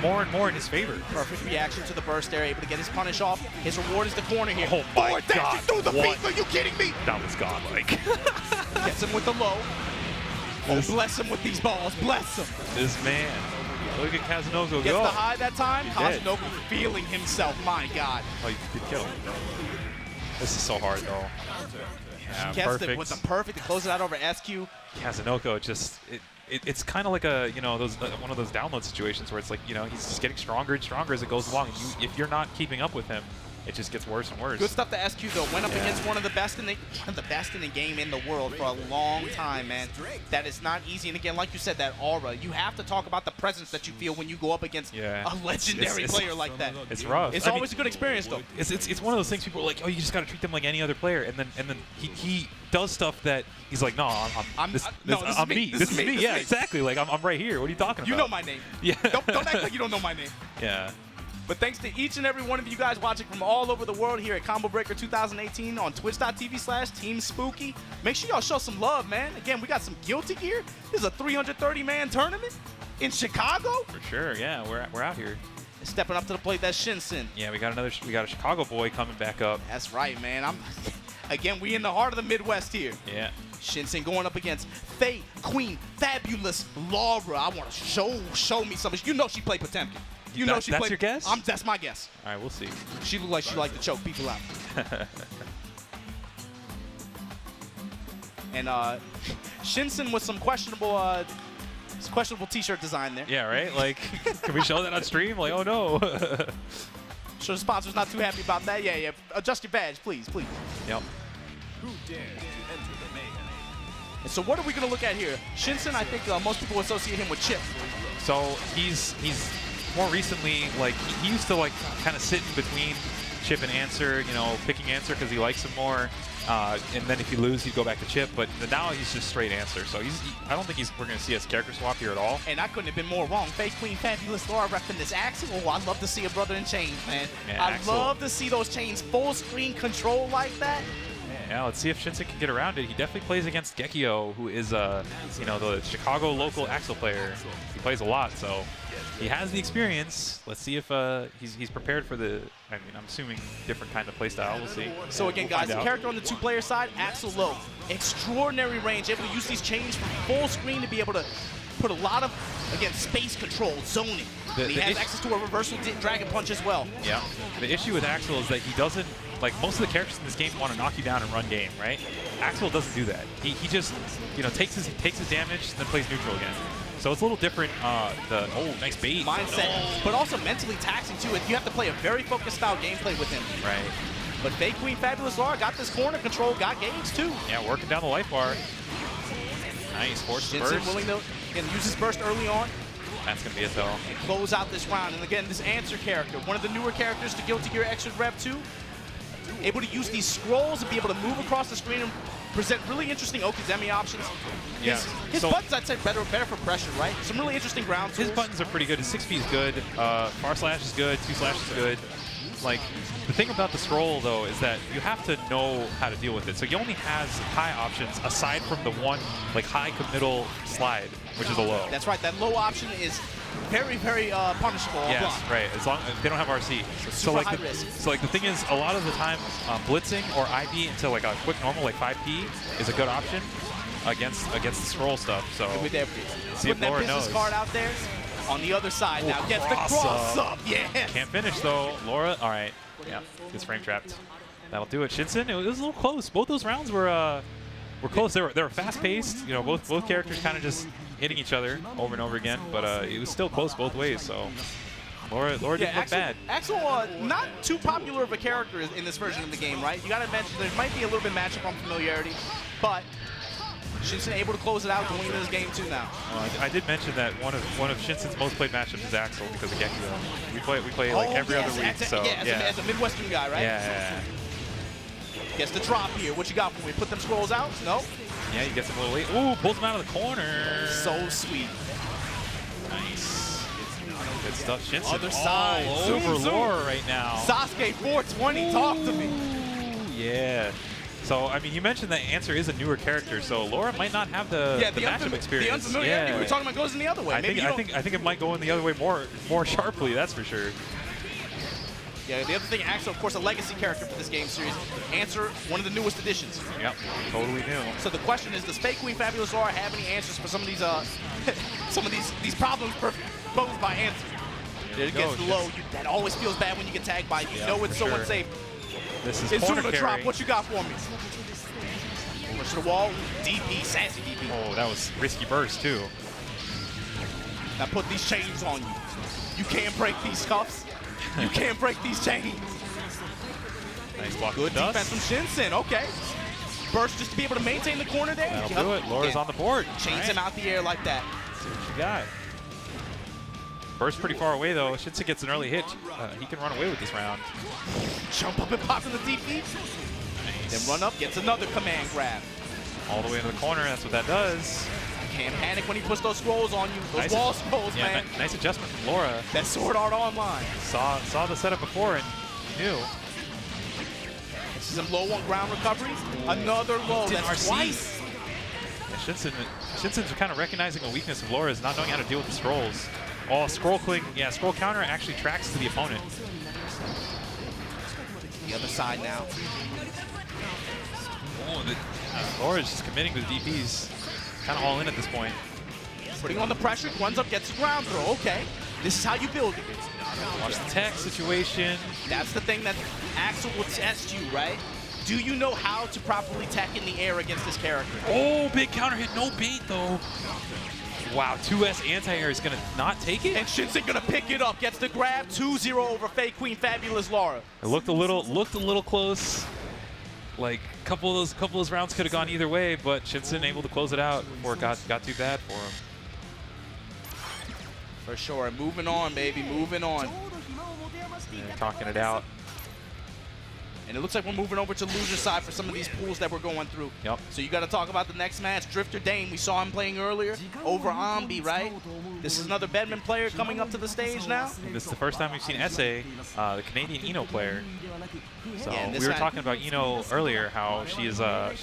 more and more in his favor. Perfect reaction to the burst there, able to get his punish off. His reward is the corner here. Oh my God! Through the feet. Are you kidding me? That was godlike. Gets him with the low. Oh, bless him with these balls. Bless him. This man. Look at Kazunoko go. Gets the high that time. Kazunoko feeling himself. My God. Oh, you did kill him. This is so hard, though. Yeah, gets perfect. it with the perfect to close it out over SQ. Kazunoko just it's kind of like a those one of those download situations where it's like he's just getting stronger and stronger as it goes along. And if you're not keeping up with him, it just gets worse and worse. Good stuff to SQ though. Went up against one of the best in the game in the world for a long time, man. That is not easy. And again, like you said, that aura. You have to talk about the presence that you feel when you go up against a legendary player like that. It's rough. It's always a good experience though. It's one of those things people are like, oh, you just got to treat them like any other player, and then he does stuff that he's like, no, this is me. This is me. Yeah, exactly. Like I'm right here. What are you talking about? You know my name. Yeah. Don't act like you don't know my name. Yeah. But thanks to each and every one of you guys watching from all over the world here at Combo Breaker 2018 on twitch.tv/TeamSpooky. Make sure y'all show some love, man. Again, we got some Guilty gear. This is a 330-man tournament in Chicago. For sure, yeah. We're out here. Stepping up to the plate, that's Shinsen. Yeah, we got a Chicago boy coming back up. That's right, man. Again, we in the heart of the Midwest here. Yeah. Shinsen going up against Faye, Queen, Fabulous, Lara. I want to show me something. You know she played Potemkin. You know she played. That's your guess? That's my guess. All right, we'll see. She looked like she liked to choke people out. And Shinsen with some questionable T-shirt design there. Yeah, right. Like, can we show that on stream? Like, oh no. Sure, the sponsor's not too happy about that. Yeah. Adjust your badge, please. Yep. Who dares to enter the mayhem? And so what are we going to look at here? Shinsen, I think most people associate him with Chip. So he's more recently, like, he used to, like, kind of sit in between Chip and Answer, picking Answer because he likes him more. And then if he loses, he'd go back to Chip. But now he's just straight Answer. So I don't think we're going to see his character swap here at all. And I couldn't have been more wrong. Faye, Queen, Fabulous, Lara repping this Axel. Oh, I'd love to see a brother in chains, man. Yeah, I'd love to see those chains full screen control like that. Yeah, let's see if Shinsen can get around it. He definitely plays against Gekio, who is, the Chicago local Axel player. He plays a lot, so he has the experience. Let's see if he's prepared for I'm assuming different kind of playstyle. We'll see. So again, guys, the character on the two-player side, Axel Low. Extraordinary range, able to use these chains from full screen to be able to put a lot of, again, space control, zoning. He has access to a reversal Dragon Punch as well. Yeah. The issue with Axel is that he doesn't, like, most of the characters in this game want to knock you down and run game, right? Axel doesn't do that. He just, takes his damage, then plays neutral again. So it's a little different. Nice bait. Mindset, but also mentally taxing too. You have to play a very focused style gameplay with him. Right. But Faye, Queen, Fabulous Lara got this corner control, got games too. Yeah, working down the life bar. Nice, force burst. Willing to Again, uses burst early on. That's going to be it, though. Close out this round. And again, this answer character, one of the newer characters to Guilty Gear Xrd Rev2, able to use these scrolls and be able to move across the screen and present really interesting Okizeme options. Yeah. His buttons, I'd say, better for pressure, right? Some really interesting ground tools. His buttons are pretty good. His 6P is good. Far slash is good. 2 slash is good. Like, the thing about the scroll, though, is that you have to know how to deal with it. So he only has high options aside from the one, like, high middle slide, which is a low. That's right. That low option is very, very punishable. Yes, right. As long as they don't have RC. So like high risk. So like the thing is, a lot of the time, blitzing or IP into like a quick normal like 5P is a good option against the scroll stuff. So with that, see if putting that Lara business knows. card out there. On the other side now, gets the cross up. Yeah. Can't finish though. Lara, all right. Yeah, gets frame trapped. That'll do it. Shinsen, it was a little close. Both those rounds were close. They were fast paced. You know, both characters kind of just hitting each other over and over again. But it was still close both ways. So Lara didn't look bad. Axel, not too popular of a character in this version of the game, right? You got to mention there might be a little bit matchup on familiarity, but Shinsen able to close it out going into this game too now. I did mention that one of Shinsen's most played matchups is Axel because of Gekko. We play like every other week. As a Midwestern guy, right? Yeah. Gets the drop here. What you got for me? Put them scrolls out? No. Yeah, he gets him a little late. Ooh, pulls him out of the corner. So sweet. Nice. Good stuff. Shinsen Other side. all over Lara right now. Sasuke 420. Talk to me. Yeah. So, I mean, you mentioned that Answer is a newer character, so Lara might not have the matchup experience. The unfamiliarity we were talking about goes in the other way. I think it might go in the other way more sharply, that's for sure. Yeah, the other thing, Axel, of course, a legacy character for this game series. Answer, one of the newest additions. Yep, totally new. So the question is, does Fake Queen Fabulous Lara have any answers for some of these these problems posed by Answer? It gets low. That always feels bad when you get tagged by. You know it's so unsafe. This is corner carry. Drop. What you got for me? Push to the wall. DP, sassy DP. Oh, that was risky burst too. Now put these chains on you. You can't break these cuffs. You can't break these chains. Nice block. Good defense from Shinsen. Okay. Burst just to be able to maintain the corner there. That'll do it. Lara's on the board. Chains him out the air like that. Let's see what you got. Burst pretty far away though. Shinsen gets an early hit. He can run away with this round. Jump up and pop in the DP. Nice. Then run up, gets another command grab. All the way into the corner. That's what that does. Can't panic when he puts those scrolls on you. Those wall scrolls, man. Nice adjustment from Lara. That Sword Art Online. Saw the setup before and knew. This is a low on ground recovery. Another low. That's twice. Yeah, Shinsen's kind of recognizing a weakness of Lara's, not knowing how to deal with the scrolls. Oh, scroll cling. Yeah, scroll counter actually tracks to the opponent. The other side now. Oh, Lara's just committing to the DPs. Kind of all in at this point. Putting on the pressure, runs up, gets a ground throw. Okay, this is how you build it. Watch the tech situation. That's the thing that Axel will test you, right? Do you know how to properly tech in the air against this character? Oh, big counter hit, no bait though. Wow, 2S anti-air is gonna not take it? And Shinsen gonna pick it up, gets the grab, 2-0 over Fake Queen Fabulous Lara. It looked a little close. Like a couple of those rounds could have gone either way, but Shinsen able to close it out before it got too bad for him. For sure, moving on, baby, moving on. Yeah, talking it out. And it looks like we're moving over to loser side for some of these pools that we're going through. Yep. So you got to talk about the next match. Drifter Dane, we saw him playing earlier over Ambi, right? This is another Bedman player coming up to the stage now. This is the first time we've seen Essay, the Canadian Eno player. So yeah, we were talking about Eno earlier, how she's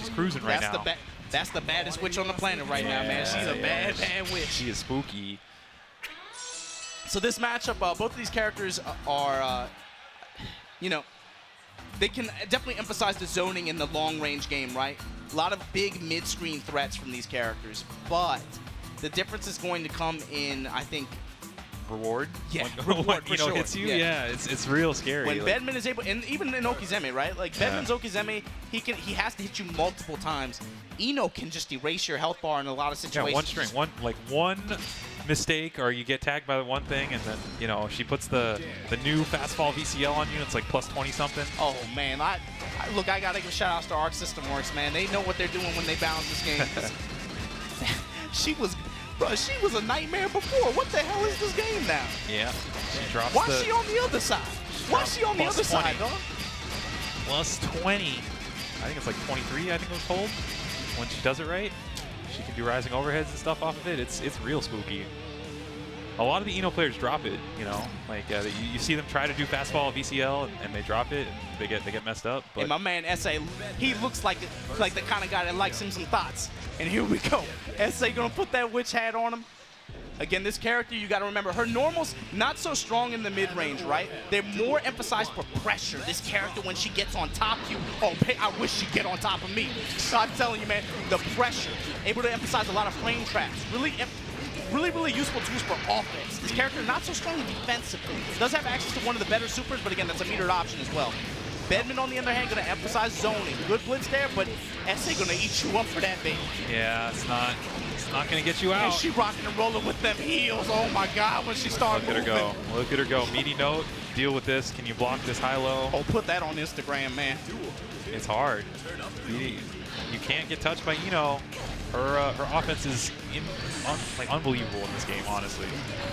cruising right now. That's the baddest witch on the planet right now, man. She's a bad witch. She is spooky. So this matchup, both of these characters are, you know, they can definitely emphasize the zoning in the long-range game, right? A lot of big mid-screen threats from these characters, but the difference is going to come in, I think, reward. Yeah, when Eno hits you. Yeah, it's real scary. When Bedman is able, and even in Okizeme, right? Like Bedman's Okizeme, he has to hit you multiple times. Eno can just erase your health bar in a lot of situations. Yeah, one mistake, or you get tagged by the one thing, and then she puts the new fast fall VCL on you. It's like plus 20 something. Oh man, look, I gotta give shout outs to Arc System Works, man. They know what they're doing when they balance this game. Bro, she was a nightmare before. What the hell is this game now? Yeah. She drops Why's she on the other side? Why's she on the other side, dog? Plus 20. I think it's like 23, I think it was told. When she does it right, she can do rising overheads and stuff off of it. It's real spooky. A lot of the Ino players drop it, you know, like you see them try to do fastball VCL and they drop it and they get messed up. But hey, my man SA, he looks like the kind of guy that likes him some thoughts. And here we go. SA gonna put that witch hat on him. Again, this character, you got to remember, her normals not so strong in the mid-range, right? They're more emphasized for pressure. This character, when she gets on top of you, oh, I wish she'd get on top of me. So I'm telling you, man, the pressure. Able to emphasize a lot of flame traps. Really useful tools for offense. This character not so strong defensively. Does have access to one of the better supers, but again, that's a metered option as well. Bedman, on the other hand, going to emphasize zoning. Good blitz there, but SA going to eat you up for that, baby. Yeah, it's not going to get you out. And she rocking and rolling with them heels. Oh my God, when she started moving. Look at her go. Look at her go. Meaty note. Deal with this. Can you block this high-low? Oh, put that on Instagram, man. It's hard. You can't get touched by Ino. Her offense is unbelievable in this game, honestly.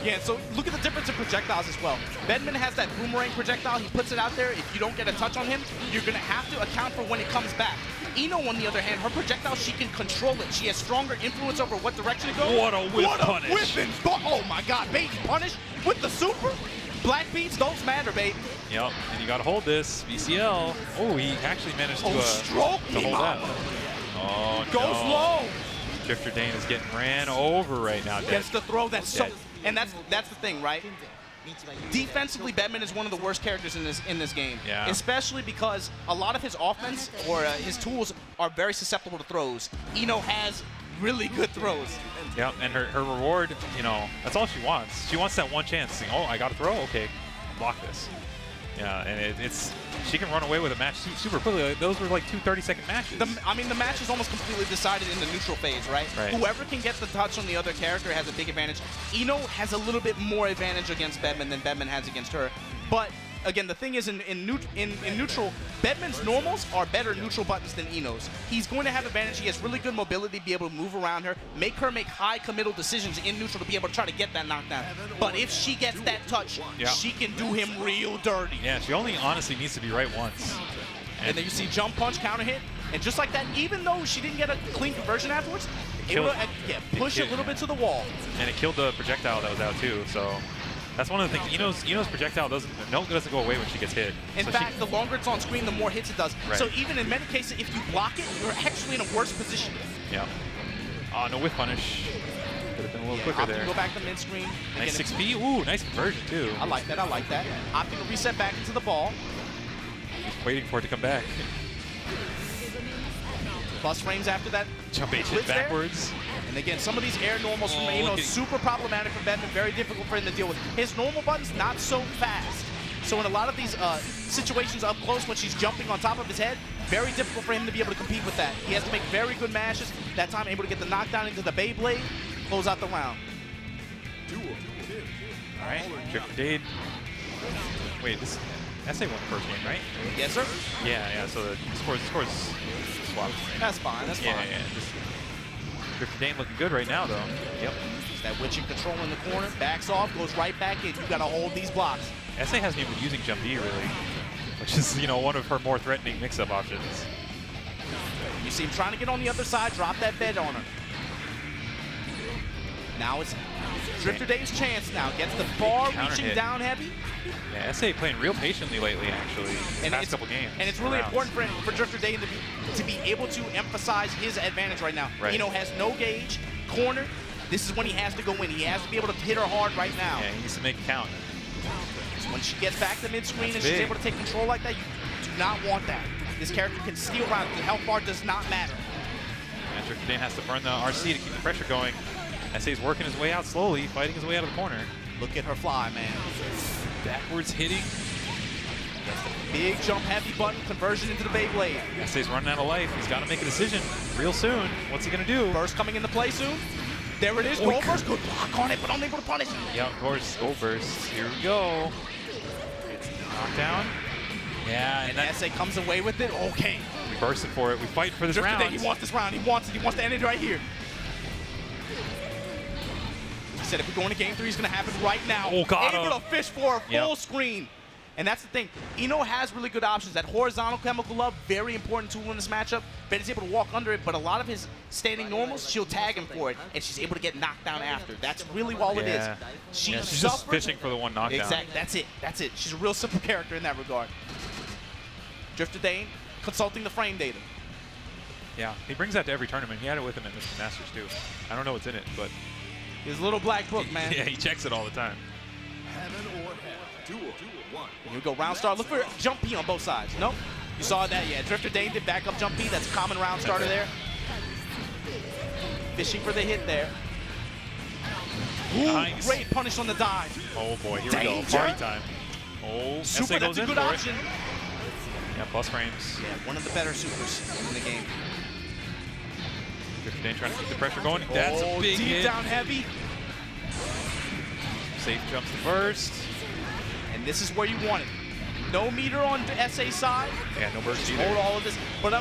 Yeah, so look at the difference in projectiles as well. Bedman has that boomerang projectile. He puts it out there. If you don't get a touch on him, you're going to have to account for when it comes back. Ino, on the other hand, her projectile, she can control it. She has stronger influence over what direction it goes. What a whip punish. Whipping. Oh, my God. Bait punish with the super. Black beats don't matter, babe. Yep, and you got to hold this. VCL. Oh, he actually managed to hold that. Oh, goes low. Drifter Dane is getting ran over right now. Gets the throw. That's so, and that's the thing, right? Defensively, Bedman is one of the worst characters in this game. Yeah. Especially because a lot of his offense or his tools are very susceptible to throws. Ino has really good throws. Yeah, and her reward, you know, that's all she wants. She wants that one chance. Saying, oh, I got to throw. Okay, block this. Yeah, and she can run away with a match super quickly. Like, those were like 2 30-second matches. I mean, the match is almost completely decided in the neutral phase, right? Whoever can get the touch on the other character has a big advantage. Ino has a little bit more advantage against Bedman than Bedman has against her. But again, the thing is, in neutral, Bedman's normals are better neutral buttons than Ino's. He's going to have advantage. He has really good mobility to be able to move around her, make her make high committal decisions in neutral to be able to try to get that knockdown. But if she gets that touch, she can do him real dirty. Yeah, she only honestly needs to be right once. And then you see jump punch, counter hit, and just like that, even though she didn't get a clean conversion afterwards, able to push a little bit to the wall. And it killed the projectile that was out too, so that's one of the things. Ino's projectile doesn't go away when she gets hit. In fact, the longer it's on screen, the more hits it does. Right. So even in many cases, if you block it, you're actually in a worse position. Yeah. Oh, no whiff punish. Could have been a little quicker there. Go back to mid-screen. Nice 6P. Ooh, nice conversion too. I like that. Opting to reset back into the ball. Just waiting for it to come back. Plus frames after that. Jump H hit backwards. And again, some of these air normals from Ino, super problematic for Bedman, very difficult for him to deal with. His normal buttons, not so fast. So in a lot of these situations up close when she's jumping on top of his head, very difficult for him to be able to compete with that. He has to make very good mashes. That time able to get the knockdown into the Beyblade, close out the round. All right, Drifter Dane. Wait, this SA won the first game, right? Yes, sir. Yeah, so the scores swapped. That's fine, that's fine. Yeah. Drifter Dane looking good right now, though. Yep. That witching control in the corner, backs off, goes right back in. You got to hold these blocks. SA hasn't even been using Jump D, really, which is, you know, one of her more threatening mix-up options. You see him trying to get on the other side, drop that bed on her. Now it's Drifter Dane's chance now. Gets the far-reaching down heavy. Yeah, SA playing real patiently lately, actually, the past couple games. And it's really important for Drifter Dane to be able to emphasize his advantage right now. Right. Ino has no gauge, corner. This is when he has to go in. He has to be able to hit her hard right now. Yeah, he needs to make it count. So when she gets back to mid-screen and she's able to take control like that, you do not want that. This character can steal around. The health bar does not matter. And Drifter Dane has to burn the RC to keep the pressure going. SA's working his way out slowly, fighting his way out of the corner. Look at her fly, man. Backwards hitting. Big jump heavy button, conversion into the Beyblade. SA's running out of life. He's got to make a decision real soon. What's he going to do? Burst coming into play soon. There it is, gold burst. Good block on it, but unable to punish. Yeah, of course, gold burst. Here we go. It's knockdown. Yeah, and SA comes away with it. Okay. We bursted for it. We fight for this round. He wants this round. He wants it. He wants to end it right here. He said if we go into game 3, it's going to happen right now. Oh, got Able him. to fish for a full screen. And that's the thing. Ino has really good options. That horizontal chemical love, very important tool in this matchup. Betty's able to walk under it, but a lot of his standing normals, she'll tag him for it, and she's able to get knocked down after. That's really all it is. She's just fishing for the one knockdown. Exactly. That's it. That's it. She's a real simple character in that regard. Drifter Dane consulting the frame data. Yeah, he brings that to every tournament. He had it with him at Mr. Masters too. I don't know what's in it, but his little black book, man. Yeah, he checks it all the time. Heaven or hell. Duel 1. Here we go, round start. Look for jump P on both sides. Nope. You saw that, yeah. Drifter Dane did back up jump P. That's a common round starter there. Fishing for the hit there. Ooh, Nice. Great punish on the dive. Oh boy, here Danger. we go. Party time. Oh, Super, SA that's goes a in good for it. option. Yeah, plus frames. Yeah, one of the better supers in the game. Drifter Dane trying to keep the pressure going. That's a big deep hit. down heavy. Safe jumps the first. And this is where you want it. No meter on the SA side. Yeah, no burst Hold either. all of this. But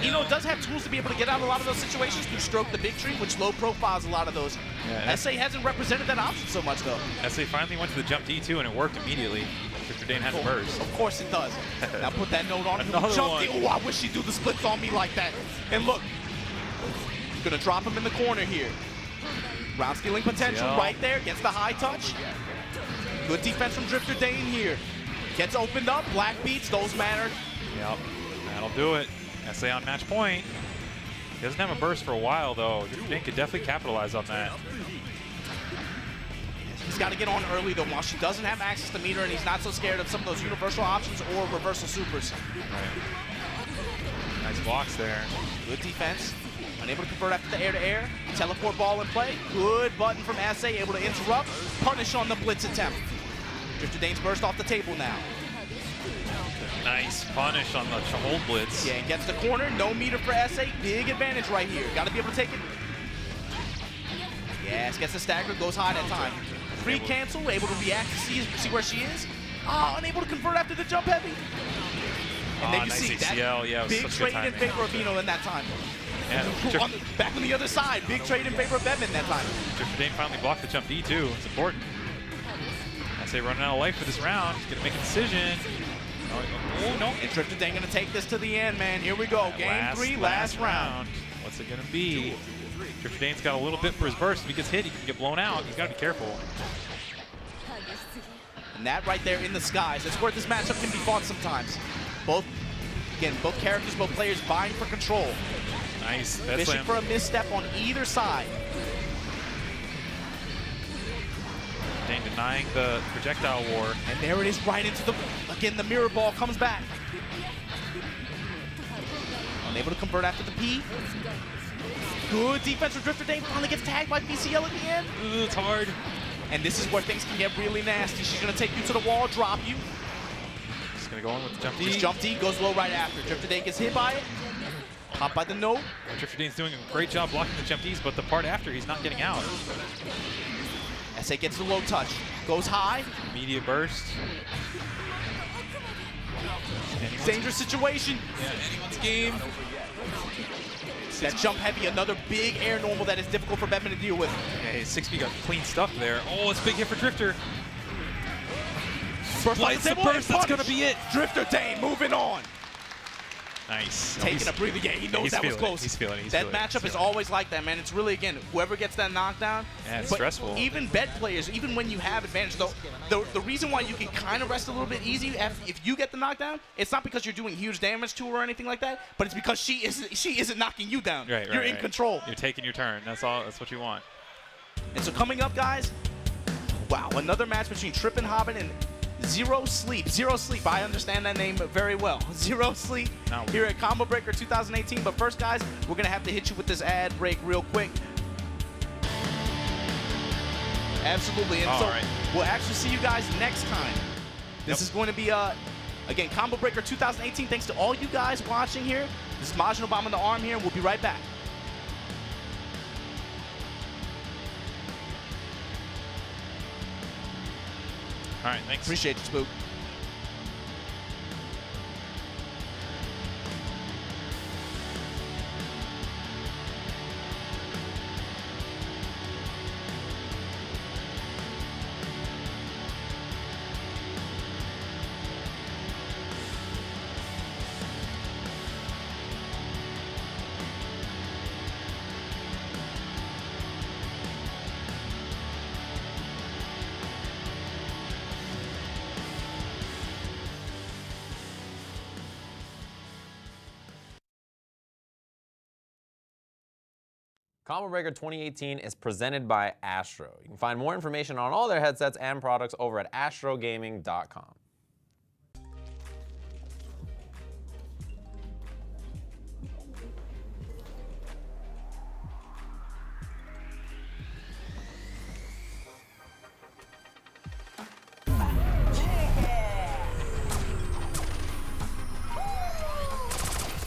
Ino does have tools to be able to get out of a lot of those situations through stroke the big tree, which low profiles a lot of those. Yeah, SA hasn't represented that option so much though. SA finally went to the jump D2 and it worked immediately. Drifter Dane had the burst. Of course it does. Now put that note on. Another Jump one. D. Oh, I wish she'd do the splits on me like that. And look, gonna drop him in the corner here. Round stealing potential right there. Gets the high touch. Good defense from Drifter Dane here. Gets opened up. Black beats. Those matter. Yep, that'll do it. SA on match point. He doesn't have a burst for a while though. Drifter Dane could definitely capitalize on that. He's got to get on early though. While she doesn't have access to meter and he's not so scared of some of those universal options or reversal supers. Right. Nice blocks there. Good defense. Unable to convert after the air-to-air. Teleport ball in play. Good button from SA. Able to interrupt. Punish on the blitz attempt. Drifter Dane's burst off the table now. Nice punish on the hold blitz. Yeah, and gets the corner. No meter for SA. Big advantage right here. Got to be able to take it. Yes, gets the stagger. Goes high that time. Free cancel. Able to react to see where she is. Unable to convert after the jump heavy. And then you nice see ACL. that Yeah, big trade in favor of Ino in that time. Yeah, Back on the other side. Big trade in favor of Bevan that time. Drifter Dane finally blocked the jump D too. It's important. I say running out of life for this round. He's gonna make a decision. Oh no! And Drifter Dane gonna take this to the end, man. Here we go. Game 3, last round. What's it gonna be? Drifter Dane's got a little bit for his burst. If he gets hit, he can get blown out. He's gotta be careful. And that right there in the skies. That's where this matchup can be fought sometimes. Both characters, both players vying for control. Nice. Fishing for a misstep on either side. Dane denying the projectile war. And there it is, right into the, again, the mirror ball comes back. Unable to convert after the P. Good defense from Drifter Dane. Finally gets tagged by BCL at the end. Ooh, it's hard. And this is where things can get really nasty. She's gonna take you to the wall, drop you. Just gonna go in with the jump D. This jump D goes low right after. Drifter Dane gets hit by it. Hop by the note. Drifter Dane's doing a great job blocking the jump Ds, but the part after, he's not getting out. SA gets the low touch. Goes high. Immediate burst. Dangerous situation. Yeah, anyone's game. That jump heavy, another big air normal that is difficult for Bevan to deal with. Yeah, his 6B got clean stuff there. Oh, it's a big hit for Drifter. Burst off the table, burst, that's gonna be it. Drifter Dane moving on. Nice. Taking a breather. Yeah, he knows that was close. He's feeling it. That matchup is always like that, man. It's really, again, whoever gets that knockdown. Yeah, it's but stressful. Even bed players, even when you have advantage, though, the reason why you can kind of rest a little bit easy if you get the knockdown, it's not because you're doing huge damage to her or anything like that, but it's because she isn't knocking you down. Right, you're in control. You're taking your turn. That's all. That's what you want. And so coming up, guys, wow, another match between Trip and Hobbit and Zero Sleep. Zero Sleep, I understand that name very well. Zero Sleep here at Combo Breaker 2018. But first, guys, we're going to have to hit you with this ad break real quick. Absolutely. And so we'll actually see you guys next time. This is going to be, again, Combo Breaker 2018. Thanks to all you guys watching here. This is Majin Obama the Arm here, and we'll be right back. All right, thanks. Appreciate you, Spook. Combo Breaker 2018 is presented by Astro. You can find more information on all their headsets and products over at astrogaming.com.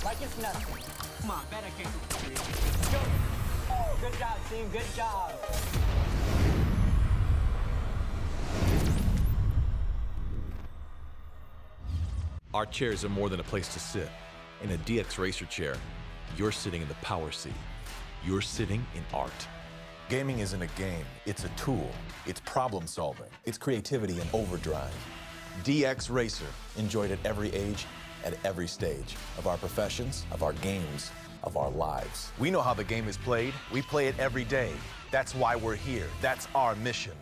Like it's nothing. Come on, better kick it. Go. Oh, good job, team. Good job. Our chairs are more than a place to sit. In a DX Racer chair, you're sitting in the power seat. You're sitting in art. Gaming isn't a game, it's a tool. It's problem solving. It's creativity in overdrive. DX Racer, enjoyed at every age, at every stage of our professions, of our games, of our lives. We know how the game is played. We play it every day. That's why we're here. That's our mission.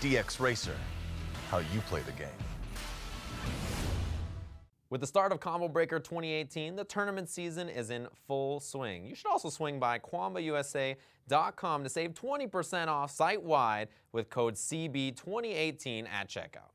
DX Racer, how you play the game. With the start of Combo Breaker 2018, the tournament season is in full swing. You should also swing by QuambaUSA.com to save 20% off site-wide with code CB2018 at checkout.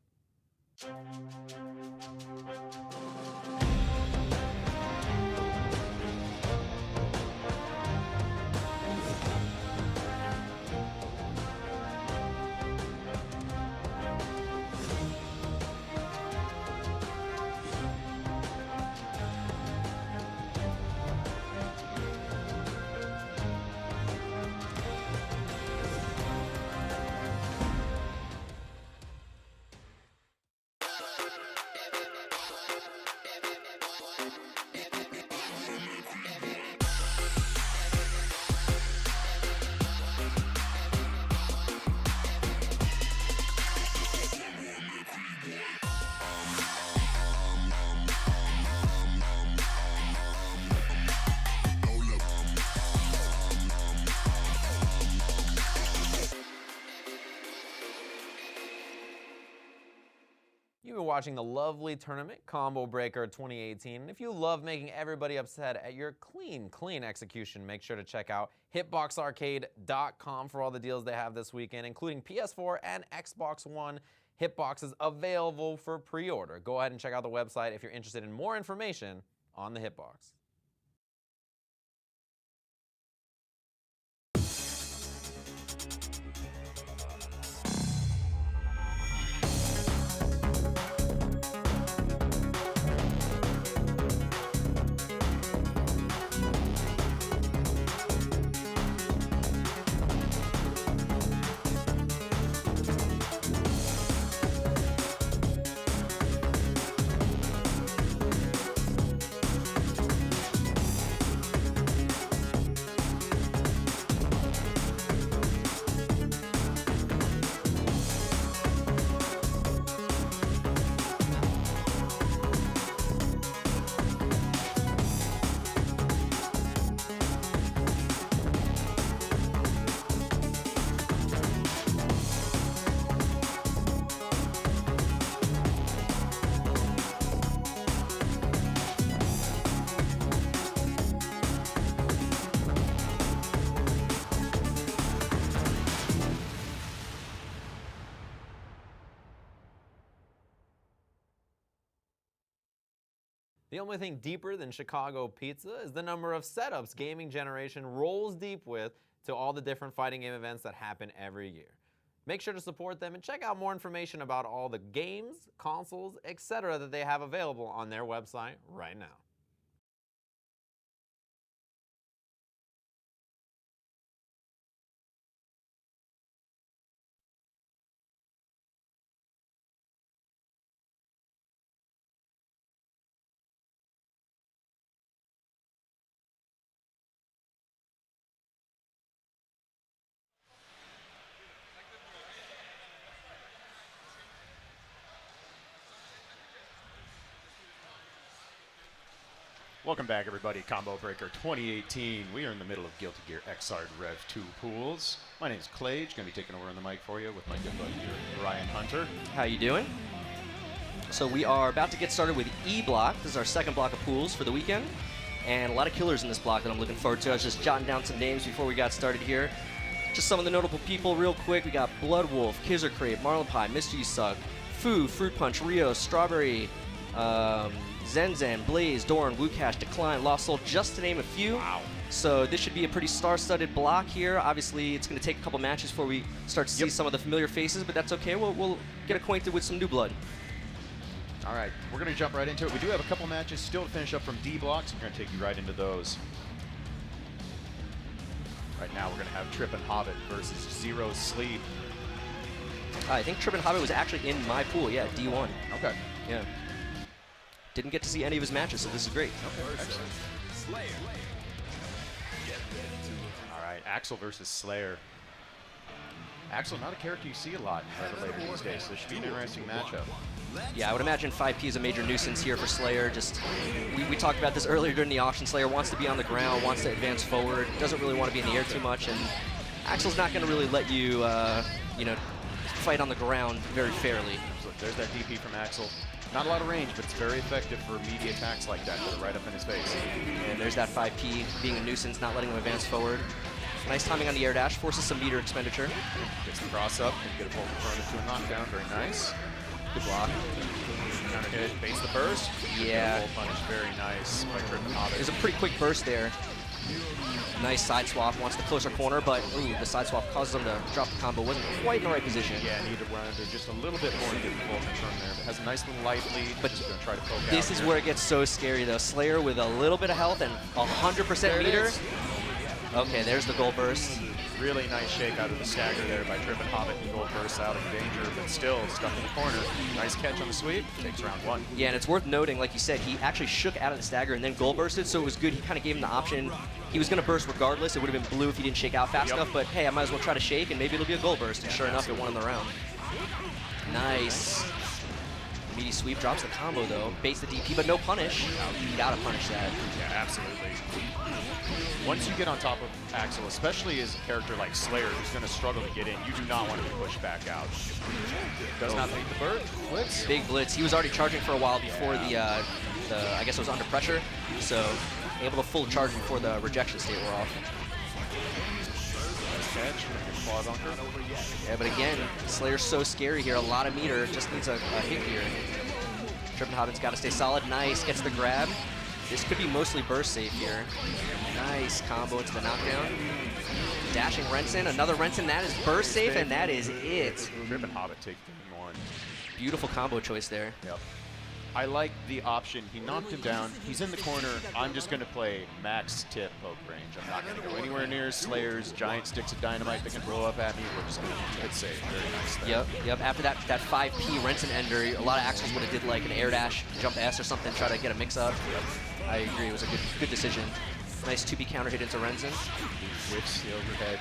You've been watching the lovely tournament, Combo Breaker 2018, and if you love making everybody upset at your clean execution, make sure to check out HitboxArcade.com for all the deals they have this weekend, including PS4 and Xbox One hitboxes available for pre-order. Go ahead and check out the website if you're interested in more information on the hitbox. The only thing deeper than Chicago pizza is the number of setups Gaming Generation rolls deep with to all the different fighting game events that happen every year. Make sure to support them and check out more information about all the games, consoles, etc. that they have available on their website right now. Welcome back, everybody. Combo Breaker 2018. We are in the middle of Guilty Gear XrD Rev2 pools. My name is Clage. Going to be taking over on the mic for you with my good buddy here, Ryan Hunter. How you doing? So we are about to get started with E block. This is our second block of pools for the weekend. and a lot of killers in this block that I'm looking forward to. I was just jotting down some names before we got started here. Just some of the notable people real quick. We got Blood Wolf, Kizzer Crate, Marlin Pie, Mystery Suck, Foo, Fruit Punch, Rio, Strawberry, Zen Zen, Blaze, Dorn, Wukash, Decline, Lost Soul, just to name a few. Wow. So this should be a pretty star-studded block here. Obviously, it's going to take a couple matches before we start to see some of the familiar faces, but that's okay. We'll get acquainted with some new blood. All right, we're going to jump right into it. We do have a couple matches still to finish up from D blocks. We're going to take you right into those. Right now, we're going to have Trip and Hobbit versus Zero Sleep. I think Trip and Hobbit was actually in my pool. Yeah, D1. Okay. Yeah. Didn't get to see any of his matches, so this is great. Okay, excellent. All right, Axel versus Slayer. Axel, not a character you see a lot in Red later these days, so this should be an interesting matchup. Yeah, I would imagine 5P is a major nuisance here for Slayer. Just we talked about this earlier during the auction. Slayer wants to be on the ground, wants to advance forward, doesn't really want to be in the air too much, and Axel's not going to really let you, you know, fight on the ground very fairly. So there's that DP from Axel. Not a lot of range, but it's very effective for meaty attacks like that are right up in his face. And there's that 5P being a nuisance, not letting him advance forward. Nice timing on the air dash, forces some meter expenditure. Gets the cross up and get a full confirm into a knockdown. Very nice. Good block. Counter hit, baits the burst. Yeah. Full punish, very nice by Trip and Hobbit. There's a pretty quick burst there. Nice side swap, wants the closer corner, but ooh, the side swap causes him to drop the combo. Wasn't quite in the right position. Yeah, need to run into just a little bit more to get the full confirm there. But has a nice little life lead. But just gonna try to poke this out is here. where it gets so scary though. Slayer with a little bit of health and 100% meter. Okay, there's the gold burst. Really nice shake out of the stagger there by Trip and Hobbit. And gold bursts out of danger, but still stuck in the corner. Nice catch on the sweep. Takes round one. Yeah, and it's worth noting, like you said, he actually shook out of the stagger and then gold bursted, so it was good. He kind of gave him the option. He was going to burst regardless. It would have been blue if he didn't shake out fast enough, but hey, I might as well try to shake, and maybe it'll be a gold burst. And sure enough, it won in the round. Nice. Meaty sweep drops the combo, though. Baits the DP, but no punish. You got to punish that. Yeah, absolutely. Once you get on top of Axel, especially as a character like Slayer, who's going to struggle to get in, you do not want to be pushed back out. Does not beat the bird. Blitz. Big blitz. He was already charging for a while before the I guess it was under pressure, so able to full charge before the rejection state wore off. Catch. Claw bunker. Yeah, but again, Slayer's so scary here. A lot of meter. Just needs a hit here. Trip and Hobbit's got to stay solid. Nice. Gets the grab. This could be mostly burst safe here. Nice combo into the knockdown. Dashing Rensen. Another Rensen. That is burst safe, and that is it. Trip and Hobbit take game one. Beautiful combo choice there. Yep. I like the option. He knocked him down. He's in the corner. I'm just going to play max tip poke range. I'm not going to go anywhere near Slayer's giant sticks of dynamite that can blow up at me. We're just going to hit safe. Very nice there. Yep. After that 5P Rensen ender, a lot of Axels would have did like an air dash, jump S or something, try to get a mix up. Yep. I agree. It was a good decision. Nice 2B counter hit into Rensen. Whips the overhead.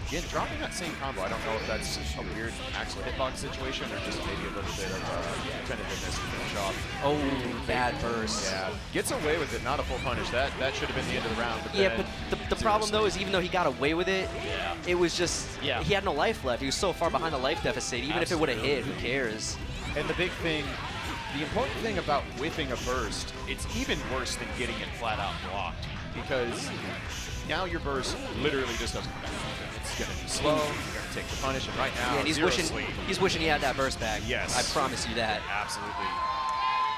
Again, dropping that same combo, I don't know if that's a weird Axel hitbox situation or just maybe a little bit of tentativeness to finish off. Oh, bad burst. Yeah, gets away with it, not a full punish. That should have been the end of the round. But yeah, but the problem though is even though he got away with it, it was just, he had no life left. He was so far behind the life deficit. Even if it would have hit, who cares? And the big thing, the important thing about whiffing a burst, it's even worse than getting it flat out blocked because now your burst literally just doesn't come back. It's going to be slow, you're going to take the punish, and right now, and he's wishing he had that burst back. Yes. I promise you that. Absolutely.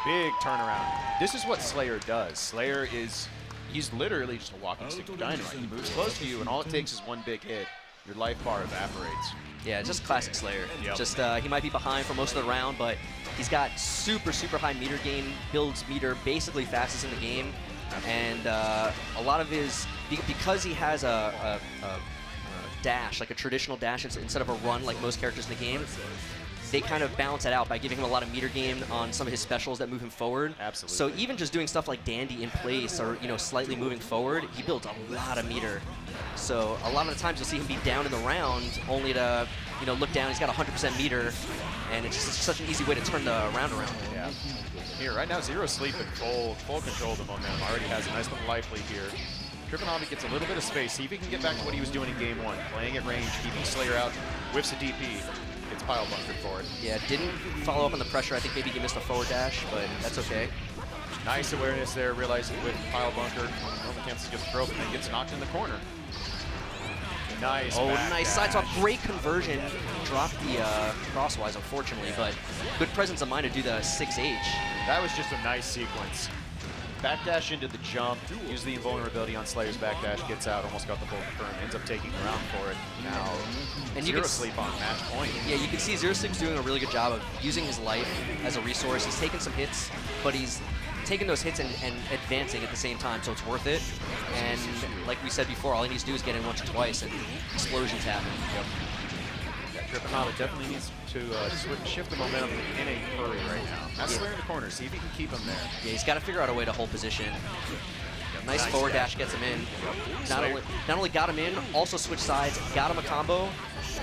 Big turnaround. This is what Slayer does. Slayer he's literally just a walking stick of dynamite. He moves close to you, and all it takes is one big hit. Your life bar evaporates. Yeah, just classic Slayer. Yep. Just he might be behind for most of the round, but he's got super high meter gain, builds meter basically fastest in the game, and a lot of his because he has a dash, like a traditional dash instead of a run like most characters in the game, they kind of balance it out by giving him a lot of meter gain on some of his specials that move him forward. Absolutely. So even just doing stuff like Dandy in place or slightly moving forward, he builds a lot of meter. So a lot of the times you'll see him be down in the round only to look down. He's got 100% meter, and it's just such an easy way to turn the round around. Yeah. Here right now, Zero Sleep in full control of the momentum. Already has a nice little life lead here. Trip and Hobbit gets a little bit of space. See if he can get back to what he was doing in game one. Playing at range, keeping Slayer out, whiffs a DP. Gets pile bunkered for it. Yeah, didn't follow up on the pressure. I think maybe he missed a forward dash, but that's okay. Nice awareness there, realizing with pile bunker, Roman cancels gets broken and gets knocked in the corner. Nice. Oh, nice side swap. Great conversion. Dropped the crosswise, unfortunately, but good presence of mind to do the 6H. That was just a nice sequence. Backdash into the jump, use the invulnerability on Slayer's backdash, gets out, almost got the full confirm, ends up taking the round for it. Now, and Zero Sleep on match point. Yeah, you can see Zero Sleep's doing a really good job of using his life as a resource. He's taking some hits, but he's taking those hits and advancing at the same time, so it's worth it. And like we said before, all he needs to do is get in once or twice, and explosions happen. Yep. Hobbit definitely needs to shift the momentum in a hurry right now. That's Slayer in the corner. See if he can keep him there. Yeah, he's got to figure out a way to hold position. Nice forward dash gets him in. Not only got him in, also switched sides, got him a combo,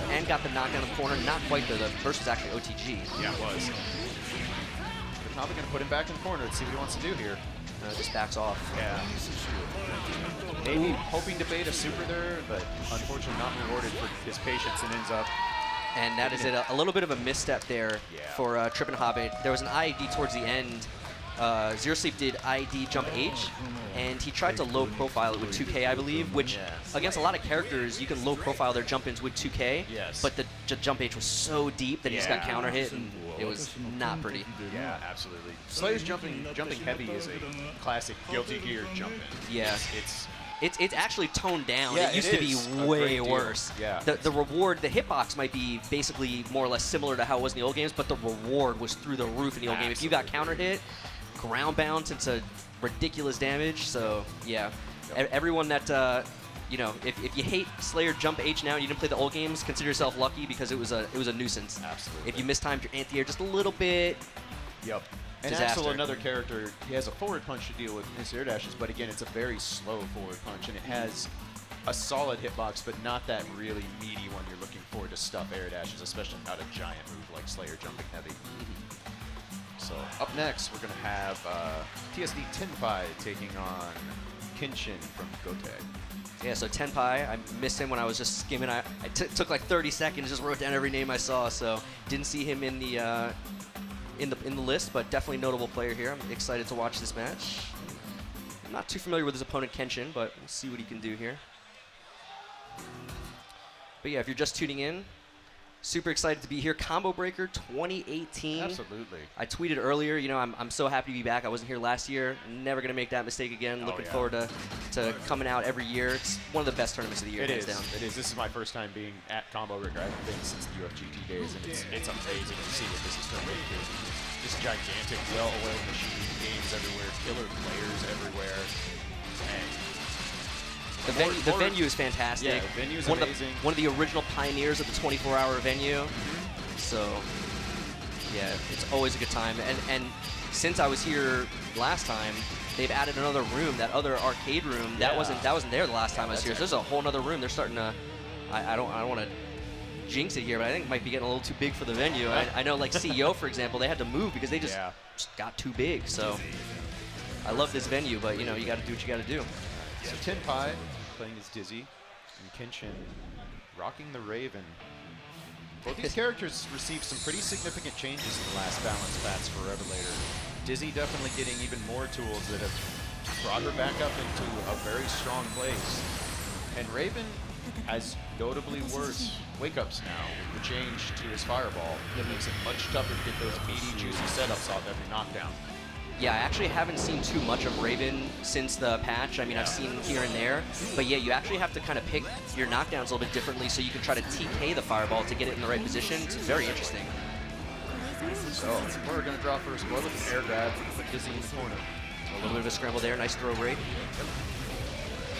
and got the knockdown in the corner. Not quite though. The burst was actually OTG. Yeah, it was. Hobbit going to put him back in the corner. Let's see what he wants to do here. Just backs off. Yeah. Maybe hoping to bait a super there, but unfortunately not rewarded for his patience and ends up. And that is it. A little bit of a misstep there for Trippin' Hobbit. There was an IED towards the end. Zero Sleep did IED jump H, and he tried to low profile it with 2K, I believe, which against a lot of characters, you can low profile their jump ins with 2K, but the jump H was so deep that he just got counter hit, and it was not pretty. Yeah, absolutely. Slayer's jumping heavy is a classic Guilty Gear jump in. Yeah. It's actually toned down. Yeah, it used to be way worse. Yeah. The reward, the hitbox might be basically more or less similar to how it was in the old games, but the reward was through the roof in the old game. If you got counter hit, ground bounce into ridiculous damage. So yeah, everyone that you know, if you hate Slayer jump H now and you didn't play the old games, consider yourself lucky because it was a nuisance. Absolutely. If you mistimed your anti-air just a little bit. Yep. And disaster. Axel, another character, he has a forward punch to deal with his air dashes, but again, it's a very slow forward punch, and it has a solid hitbox, but not that really meaty one you're looking for to stuff air dashes, especially not a giant move like Slayer jumping heavy. So up next, we're going to have TSD Tenpai taking on Kenchin from Goteg. Yeah, so Tenpai, I missed him when I was just skimming. I took like 30 seconds, just wrote down every name I saw, so didn't see him in the list, but definitely notable player here. I'm excited to watch this match. I'm not too familiar with his opponent Kenchin, but we'll see what he can do here. But yeah, if you're just tuning in, super excited to be here. Combo Breaker 2018. Absolutely. I tweeted earlier, you know, I'm so happy to be back. I wasn't here last year. Never going to make that mistake again. Looking forward to coming out every year. It's one of the best tournaments of the year, hands down. It is. This is my first time being at Combo Breaker. I haven't been since the UFGT days, and it's amazing to see what this is turned into. Just gigantic, well-oiled machine, games everywhere, killer players everywhere, and the venue is fantastic. Yeah, the venue is amazing. One of the original pioneers of the 24-hour venue. So, yeah, it's always a good time. And since I was here last time, they've added another room, that other arcade room. That wasn't there the last time I was here. So there's a whole other room. They're starting to. I don't want to jinx it here, but I think it might be getting a little too big for the venue. I know, like CEO, for example, they had to move because they just got too big. So I love this venue, but you know, you got to do what you got to do. So Tenpai playing as Dizzy, and Kenchin rocking the Raven. Both these characters received some pretty significant changes in the last balance patch for Revelator. Dizzy definitely getting even more tools that have brought her back up into a very strong place. And Raven has notably worse wake-ups now with the change to his fireball. That makes it much tougher to get those meaty, juicy setups off every knockdown. Yeah, I actually haven't seen too much of Raven since the patch. I mean, I've seen here and there. But yeah, you actually have to kind of pick your knockdowns a little bit differently so you can try to TK the fireball to get it in the right position. It's very interesting. So we're going to draw first blood with an air grab, put Dizzy in the corner. A little bit of a scramble there. Nice throw break.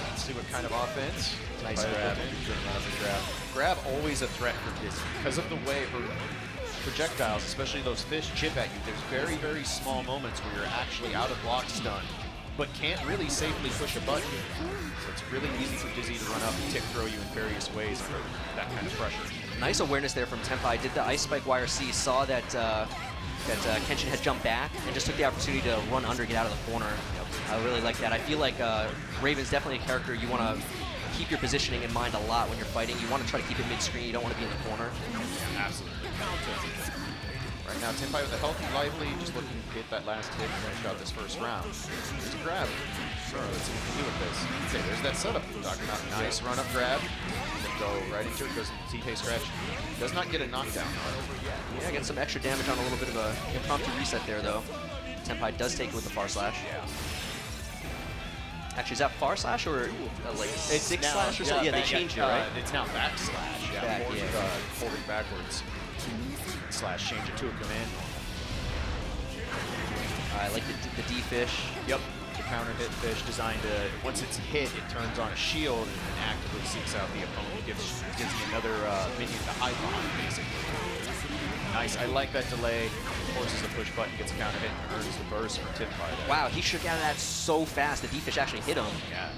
Let's see what kind of offense. Nice grab. Grab always a threat for Dizzy because of the way her projectiles, especially those fish, chip at you. There's very, very small moments where you're actually out of block stun, but can't really safely push a button. So it's really easy for Dizzy to run up and tick throw you in various ways for that kind of pressure. Nice awareness there from Tenpai. Did the Ice Spike YRC, saw that Kenchin had jumped back and just took the opportunity to run under, get out of the corner. I really like that. I feel like Raven's definitely a character you want to keep your positioning in mind a lot when you're fighting. You want to try to keep it mid-screen. You don't want to be in the corner. Yeah, absolutely. Right now, Tenpai with a healthy, lively, just looking to get that last hit and finish out this first round. There's a grab. Sure, let's see what we can do with this. Okay, there's that setup we were talking about. Nice run-up grab. Go right into it, goes into TK stretch. Does not get a knockdown, though. Yeah, get some extra damage on a little bit of a impromptu reset there, though. Tenpai does take it with the far slash. Yeah. Actually, is that far slash or like six slash or something? Yeah, they changed it, right? It's now back slash. Yeah, back, more yeah. Holding backwards. Slash, change it to a command. I like the D fish. Yep. The counter hit fish designed to, once it's hit, it turns on a shield and actively seeks out the opponent. Gives me another minion to hide behind, basically. Nice. I like that delay. Forces the push button, gets a counter hit, and earns the burst from Tenpai. Wow, he shook out of that so fast. The D fish actually hit him. Yeah.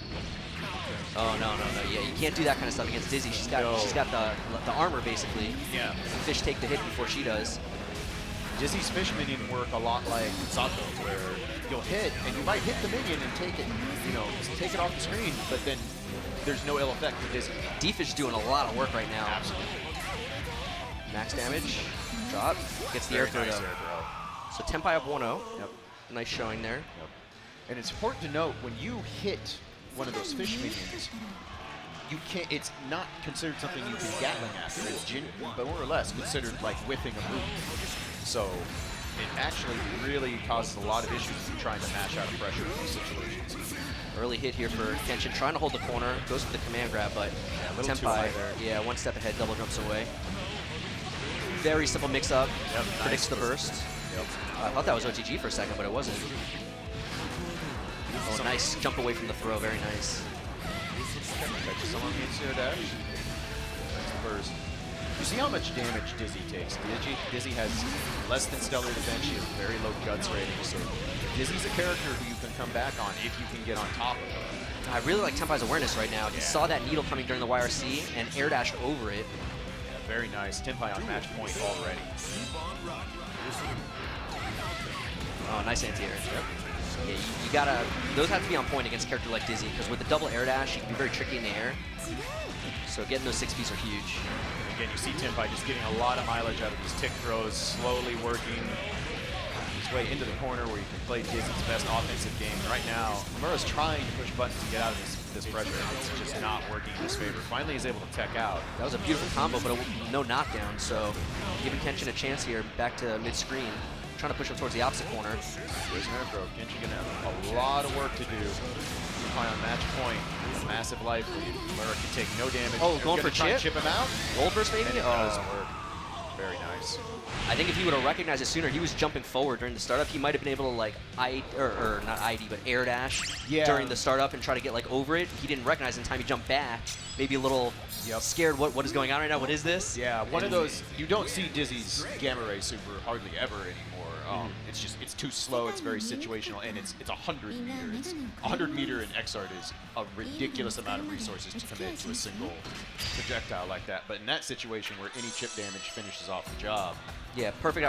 Oh no. Yeah, you can't do that kind of stuff against Dizzy. She's got the armor basically. Yeah. The fish take the hit before she does. Dizzy's fish minion work a lot like Sato, where you'll hit and you might hit the minion and take it, take it off the screen, but then there's no ill effect for Dizzy. D-Fish doing a lot of work right now. Absolutely. Max damage, drop, gets the air throw. So Tenpai up 1-0. Yep. Nice showing there. Yep. And it's important to note when you hit one of those fish minions, you can't. It's not considered something you can Gatling after. It's but more or less considered like whiffing a move. So it actually really causes a lot of issues in trying to mash out of pressure in these situations. Early hit here for Kenchin, trying to hold the corner, goes for the command grab, but Tenpai, yeah, one step ahead, double jumps away. Very simple mix-up, predicts the burst. Yep. I thought that was OTG for a second, but it wasn't. Oh, nice jump away from the throw, very nice. Catches someone against your dash. That's the burst. You see how much damage Dizzy takes. Dizzy has less than stellar defense. She has very low guts rating. So Dizzy's a character who you can come back on if you can get on top of her. I really like Tenpai's awareness right now. He saw that needle coming during the YRC and air dashed over it. Yeah, very nice. Tenpai on match point already. Oh, nice anti-air. Yep. Yeah, you gotta, those have to be on point against a character like Dizzy, because with the double air dash, you can be very tricky in the air. So getting those 6Ps are huge. Again, you see Tenpai just getting a lot of mileage out of these tick throws, slowly working his way into the corner where you can play Dizzy's best offensive game. Right now, Nomura's trying to push buttons to get out of this pressure, and it's just not working in his favor. Finally, he's able to tech out. That was a beautiful combo, but no knockdown, so giving Kenchin a chance here back to mid-screen. Trying to push him towards the opposite corner. There's an air throw. Kenchin gonna have a lot of work to do. Tenpai on match point. Massive life lead. Lara can take no damage. Oh, going for chip him out. Roll burst maybe? And it doesn't work. Very nice. I think if he would have recognized it sooner, he was jumping forward during the startup. He might have been able to like not ID, but air dash during the startup and try to get like over it. He didn't recognize it in time. He jumped back, maybe a little scared. What is going on right now? What is this? Yeah, one of those. You don't see Dizzy's Gamma Ray Super hardly ever anymore. It's too slow. It's very situational, and it's 100 meter. It's 100 meter in XRD is a ridiculous amount of resources to commit to a single projectile like that. But in that situation where any chip damage finishes off the job. Yeah, perfect